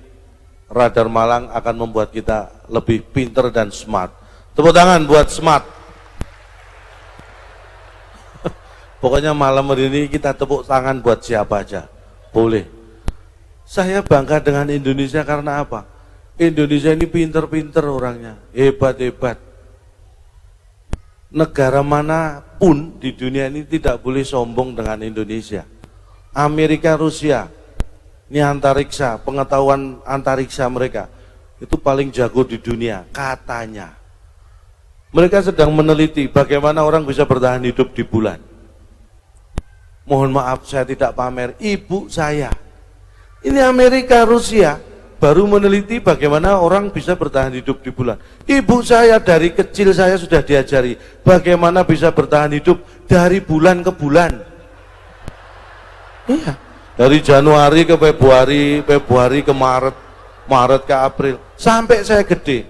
Radar Malang akan membuat kita lebih pinter dan smart. Tepuk tangan buat smart. Pokoknya malam hari ini kita tepuk tangan buat siapa aja. Boleh. Saya bangga dengan Indonesia karena apa? Indonesia ini pinter-pinter orangnya, hebat-hebat. Negara manapun di dunia ini tidak boleh sombong dengan Indonesia. Amerika, Rusia, ini antariksa, pengetahuan antariksa mereka itu paling jago di dunia, katanya. Mereka sedang meneliti bagaimana orang bisa bertahan hidup di bulan. Mohon maaf saya tidak pamer, ibu saya. Ini Amerika, Rusia, baru meneliti bagaimana orang bisa bertahan hidup di bulan. Ibu saya dari kecil saya sudah diajari bagaimana bisa bertahan hidup dari bulan ke bulan. Iya. Dari Januari ke Februari, Februari ke Maret, Maret ke April, sampai saya gede.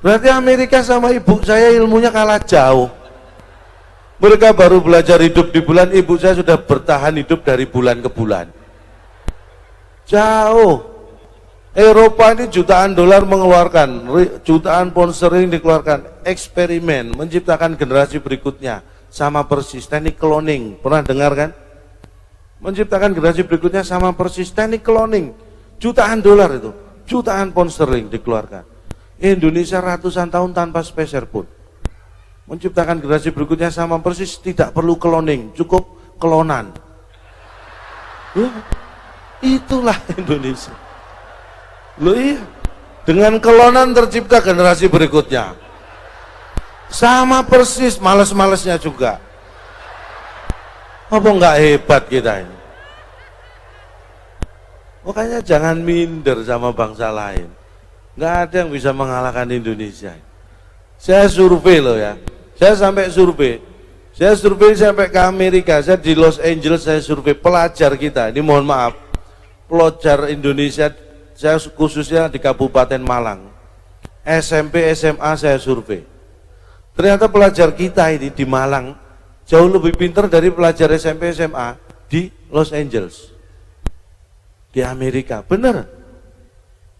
Berarti Amerika sama ibu saya ilmunya kalah jauh. Mereka baru belajar hidup di bulan, ibu saya sudah bertahan hidup dari bulan ke bulan. Jauh. Eropa ini jutaan dolar mengeluarkan, jutaan pound sterling dikeluarkan, eksperimen, menciptakan generasi berikutnya. Sama persis, teknik cloning, pernah dengar kan? Menciptakan generasi berikutnya sama persis, teknik cloning, jutaan dolar itu, jutaan pound sterling dikeluarkan. Indonesia ratusan tahun tanpa spesial pun. Menciptakan generasi berikutnya sama persis, tidak perlu cloning, cukup klonan. Itulah Indonesia. Loh iya, dengan klonan tercipta generasi berikutnya. Sama persis, males-malesnya juga. Apa enggak hebat kita ini? Makanya jangan minder sama bangsa lain. Enggak ada yang bisa mengalahkan Indonesia. Saya survei loh ya. Saya sampai survei sampai ke Amerika. Saya di Los Angeles, saya survei pelajar kita. Ini mohon maaf, pelajar Indonesia, saya khususnya di Kabupaten Malang. SMP, SMA saya survei. Ternyata pelajar kita ini di Malang jauh lebih pintar dari pelajar SMP, SMA di Los Angeles. Di Amerika, benar.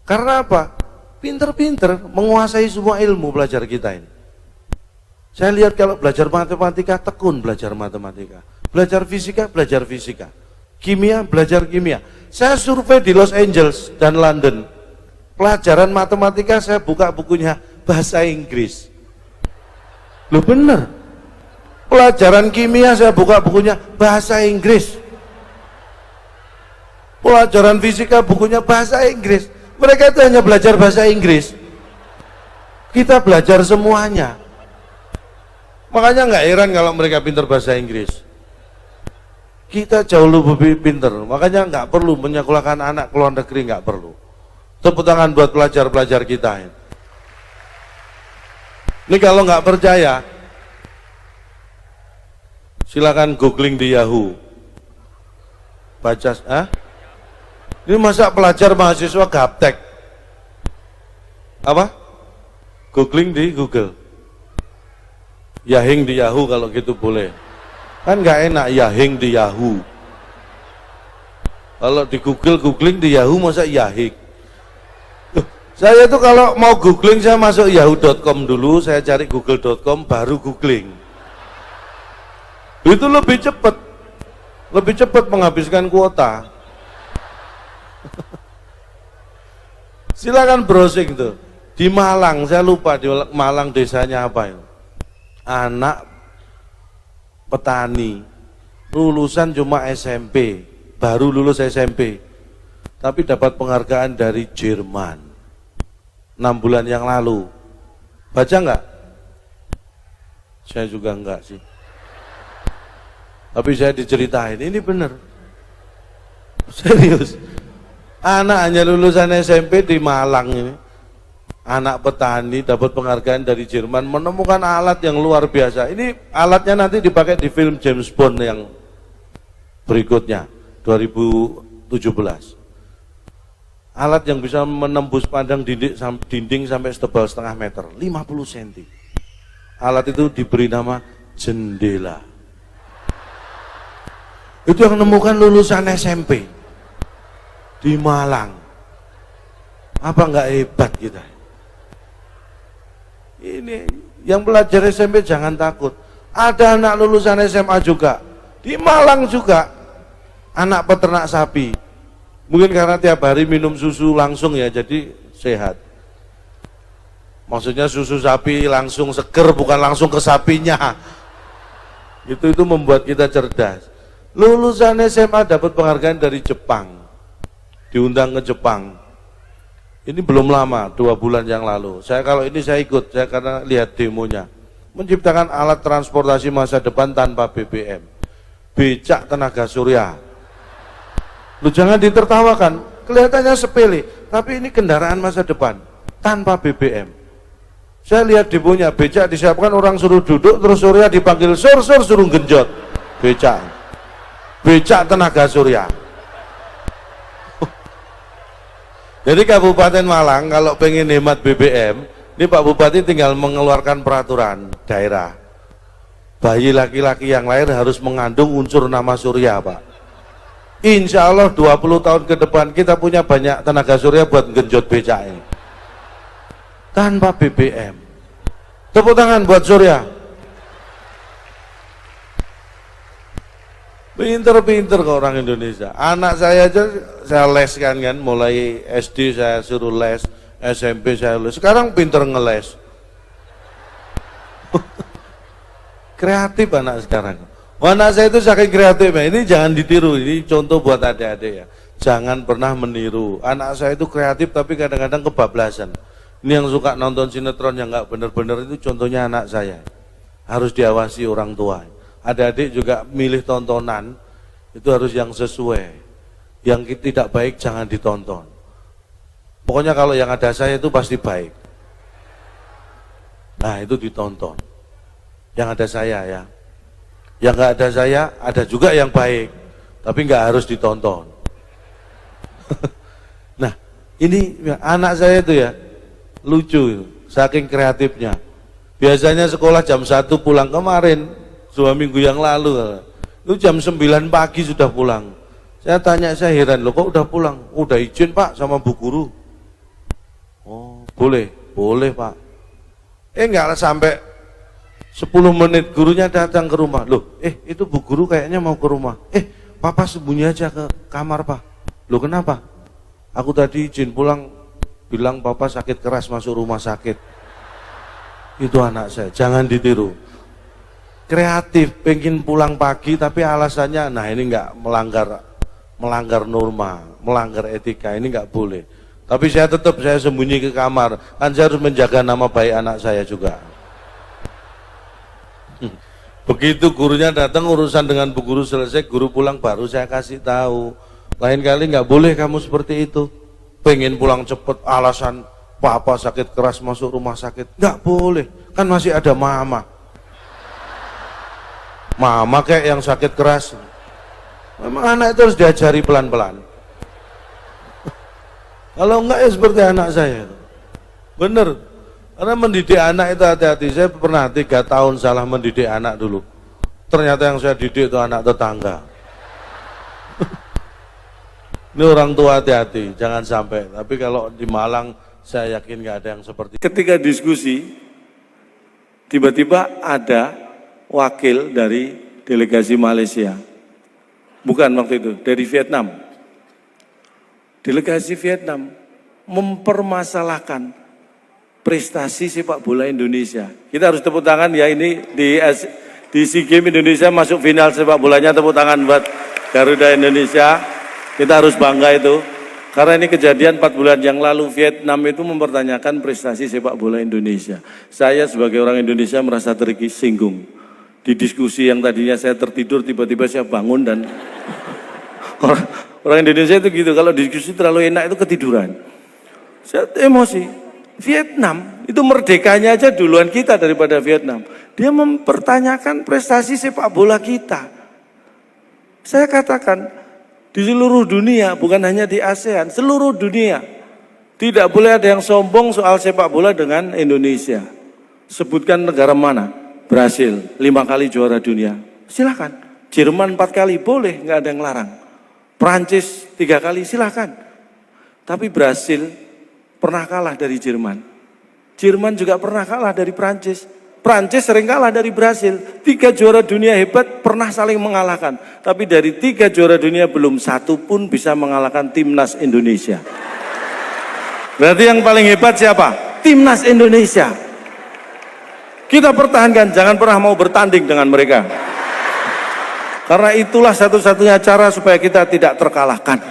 Karena apa? Pinter-pinter menguasai semua ilmu pelajar kita ini. Saya lihat kalau belajar matematika, tekun belajar matematika. Belajar fisika, kimia, belajar kimia. Saya survei di Los Angeles dan London. Pelajaran matematika saya buka bukunya bahasa Inggris. Loh bener. Pelajaran kimia saya buka bukunya bahasa Inggris. Pelajaran fisika bukunya bahasa Inggris. Mereka itu hanya belajar bahasa Inggris. Kita belajar semuanya. Makanya nggak heran kalau mereka pintar bahasa Inggris. Kita jauh lebih pintar. Makanya nggak perlu menyekolahkan anak ke luar negeri, nggak perlu. Tepuk tangan buat pelajar-pelajar kita. Ini kalau nggak percaya, silakan googling di Yahoo. Baca, Ini masa pelajar mahasiswa gaptek? Apa? Googling di Google. Yahing di Yahoo kalau gitu boleh. Kan nggak enak Yahing di Yahoo. Kalau di Google, googling di Yahoo masa Yahing. Saya tuh kalau mau googling saya masuk yahoo.com dulu, saya cari google.com baru googling. Itu lebih cepat menghabiskan kuota. Silakan browsing tuh. Di Malang, saya lupa di Malang desanya apa itu. Anak petani lulusan cuma SMP, baru lulus SMP, tapi dapat penghargaan dari Jerman 6 bulan yang lalu. Baca nggak? Saya juga enggak sih, tapi saya diceritain ini bener, serius. Anak hanya lulusan SMP di Malang ini, anak petani dapat penghargaan dari Jerman, menemukan alat yang luar biasa. Ini alatnya nanti dipakai di film James Bond yang berikutnya 2017. Alat yang bisa menembus pandang dinding sampai setebal setengah meter, 50 cm. Alat itu diberi nama jendela. Itu yang menemukan lulusan SMP di Malang. Apa enggak hebat kita? Ini yang belajar SMP jangan takut. Ada anak lulusan SMA juga di Malang juga, anak peternak sapi. Mungkin karena tiap hari minum susu langsung ya, jadi sehat. Maksudnya susu sapi langsung seger, bukan langsung ke sapinya. Itu membuat kita cerdas. Lulusan SMA dapat penghargaan dari Jepang, diundang ke Jepang. Ini belum lama, 2 bulan yang lalu. Kalau ini saya ikut, saya karena lihat demonya. Menciptakan alat transportasi masa depan tanpa BBM. Becak tenaga surya. Lu jangan ditertawakan, kelihatannya sepele, tapi ini kendaraan masa depan tanpa BBM. Saya lihat demonya, becak disiapkan, orang suruh duduk, terus surya dipanggil sur suruh genjot. Becak tenaga surya. Jadi Kabupaten Malang kalau pengen hemat BBM, ini Pak Bupati tinggal mengeluarkan peraturan daerah. Bayi laki-laki yang lahir harus mengandung unsur nama surya, Pak. Insya Allah 20 tahun ke depan kita punya banyak tenaga surya buat genjot becak ini. Tanpa BBM. Tepuk tangan buat surya. Pinter-pinter ke orang Indonesia. Anak saya aja saya leskan kan, mulai SD saya suruh les, SMP saya les. Sekarang pinter ngeles. Kreatif anak sekarang. Anak saya itu saking kreatifnya, ini jangan ditiru, ini contoh buat adik-adik ya. Jangan pernah meniru. Anak saya itu kreatif tapi kadang-kadang kebablasan. Ini yang suka nonton sinetron yang nggak bener-bener itu contohnya anak saya. Harus diawasi orang tua. Adik-adik juga milih tontonan, itu harus yang sesuai. Yang tidak baik jangan ditonton. Pokoknya kalau yang ada saya itu pasti baik. Nah itu ditonton. Yang ada saya ya. Yang nggak ada saya, ada juga yang baik, tapi nggak harus ditonton. Nah, ini anak saya itu ya, lucu, saking kreatifnya. Biasanya sekolah jam 1 pulang, kemarin, 2 minggu yang lalu, itu jam 9 pagi sudah pulang. Saya tanya, saya heran, loh kok udah pulang? Udah izin Pak sama Bu Guru. Oh, boleh Pak. Enggak sampai 10 menit gurunya datang ke rumah. Loh, itu Bu Guru kayaknya mau ke rumah. Papa sembunyi aja ke kamar Pak. Loh kenapa? Aku tadi izin pulang, bilang Papa sakit keras masuk rumah sakit. Itu anak saya, jangan ditiru. Kreatif, pengen pulang pagi tapi alasannya, nah ini enggak melanggar norma, melanggar etika, ini enggak boleh. Tapi saya sembunyi ke kamar, kan saya harus menjaga nama baik anak saya juga. Begitu gurunya datang, urusan dengan Bu Guru selesai, guru pulang baru saya kasih tahu. Lain kali nggak boleh kamu seperti itu. Pengen pulang cepet, alasan papa sakit keras masuk rumah sakit. Nggak boleh, kan masih ada mama. Mama kayak yang sakit keras. Memang anak itu harus diajari pelan-pelan. Kalau enggak ya seperti anak saya. Bener. Karena mendidik anak itu hati-hati. Saya pernah 3 tahun salah mendidik anak dulu. Ternyata yang saya didik itu anak tetangga. Ini orang tua hati-hati, jangan sampai. Tapi kalau di Malang saya yakin nggak ada yang seperti. Ketika diskusi, tiba-tiba ada wakil dari delegasi Malaysia. Bukan waktu itu, dari Vietnam. Delegasi Vietnam mempermasalahkan prestasi sepak bola Indonesia. Kita harus tepuk tangan ya, ini di SEA Games Indonesia masuk final sepak bolanya, tepuk tangan buat Garuda Indonesia. Kita harus bangga itu. Karena ini kejadian 4 bulan yang lalu, Vietnam itu mempertanyakan prestasi sepak bola Indonesia. Saya sebagai orang Indonesia merasa tersinggung. Di diskusi yang tadinya saya tertidur, tiba-tiba saya bangun dan orang Indonesia itu gitu, kalau diskusi terlalu enak itu ketiduran. Saya emosi. Vietnam itu merdekanya aja duluan kita daripada Vietnam. Dia mempertanyakan prestasi sepak bola kita. Saya katakan di seluruh dunia, bukan hanya di ASEAN, seluruh dunia tidak boleh ada yang sombong soal sepak bola dengan Indonesia. Sebutkan negara mana? Brasil 5 kali juara dunia, silakan. Jerman 4 kali, boleh, nggak ada yang larang. Prancis 3 kali, silakan. Tapi Brasil pernah kalah dari Jerman. Jerman juga pernah kalah dari Prancis. Prancis sering kalah dari Brasil. 3 juara dunia hebat pernah saling mengalahkan. Tapi dari 3 juara dunia belum satu pun bisa mengalahkan timnas Indonesia. Berarti yang paling hebat siapa? Timnas Indonesia. Kita pertahankan, jangan pernah mau bertanding dengan mereka. Karena itulah satu-satunya cara supaya kita tidak terkalahkan.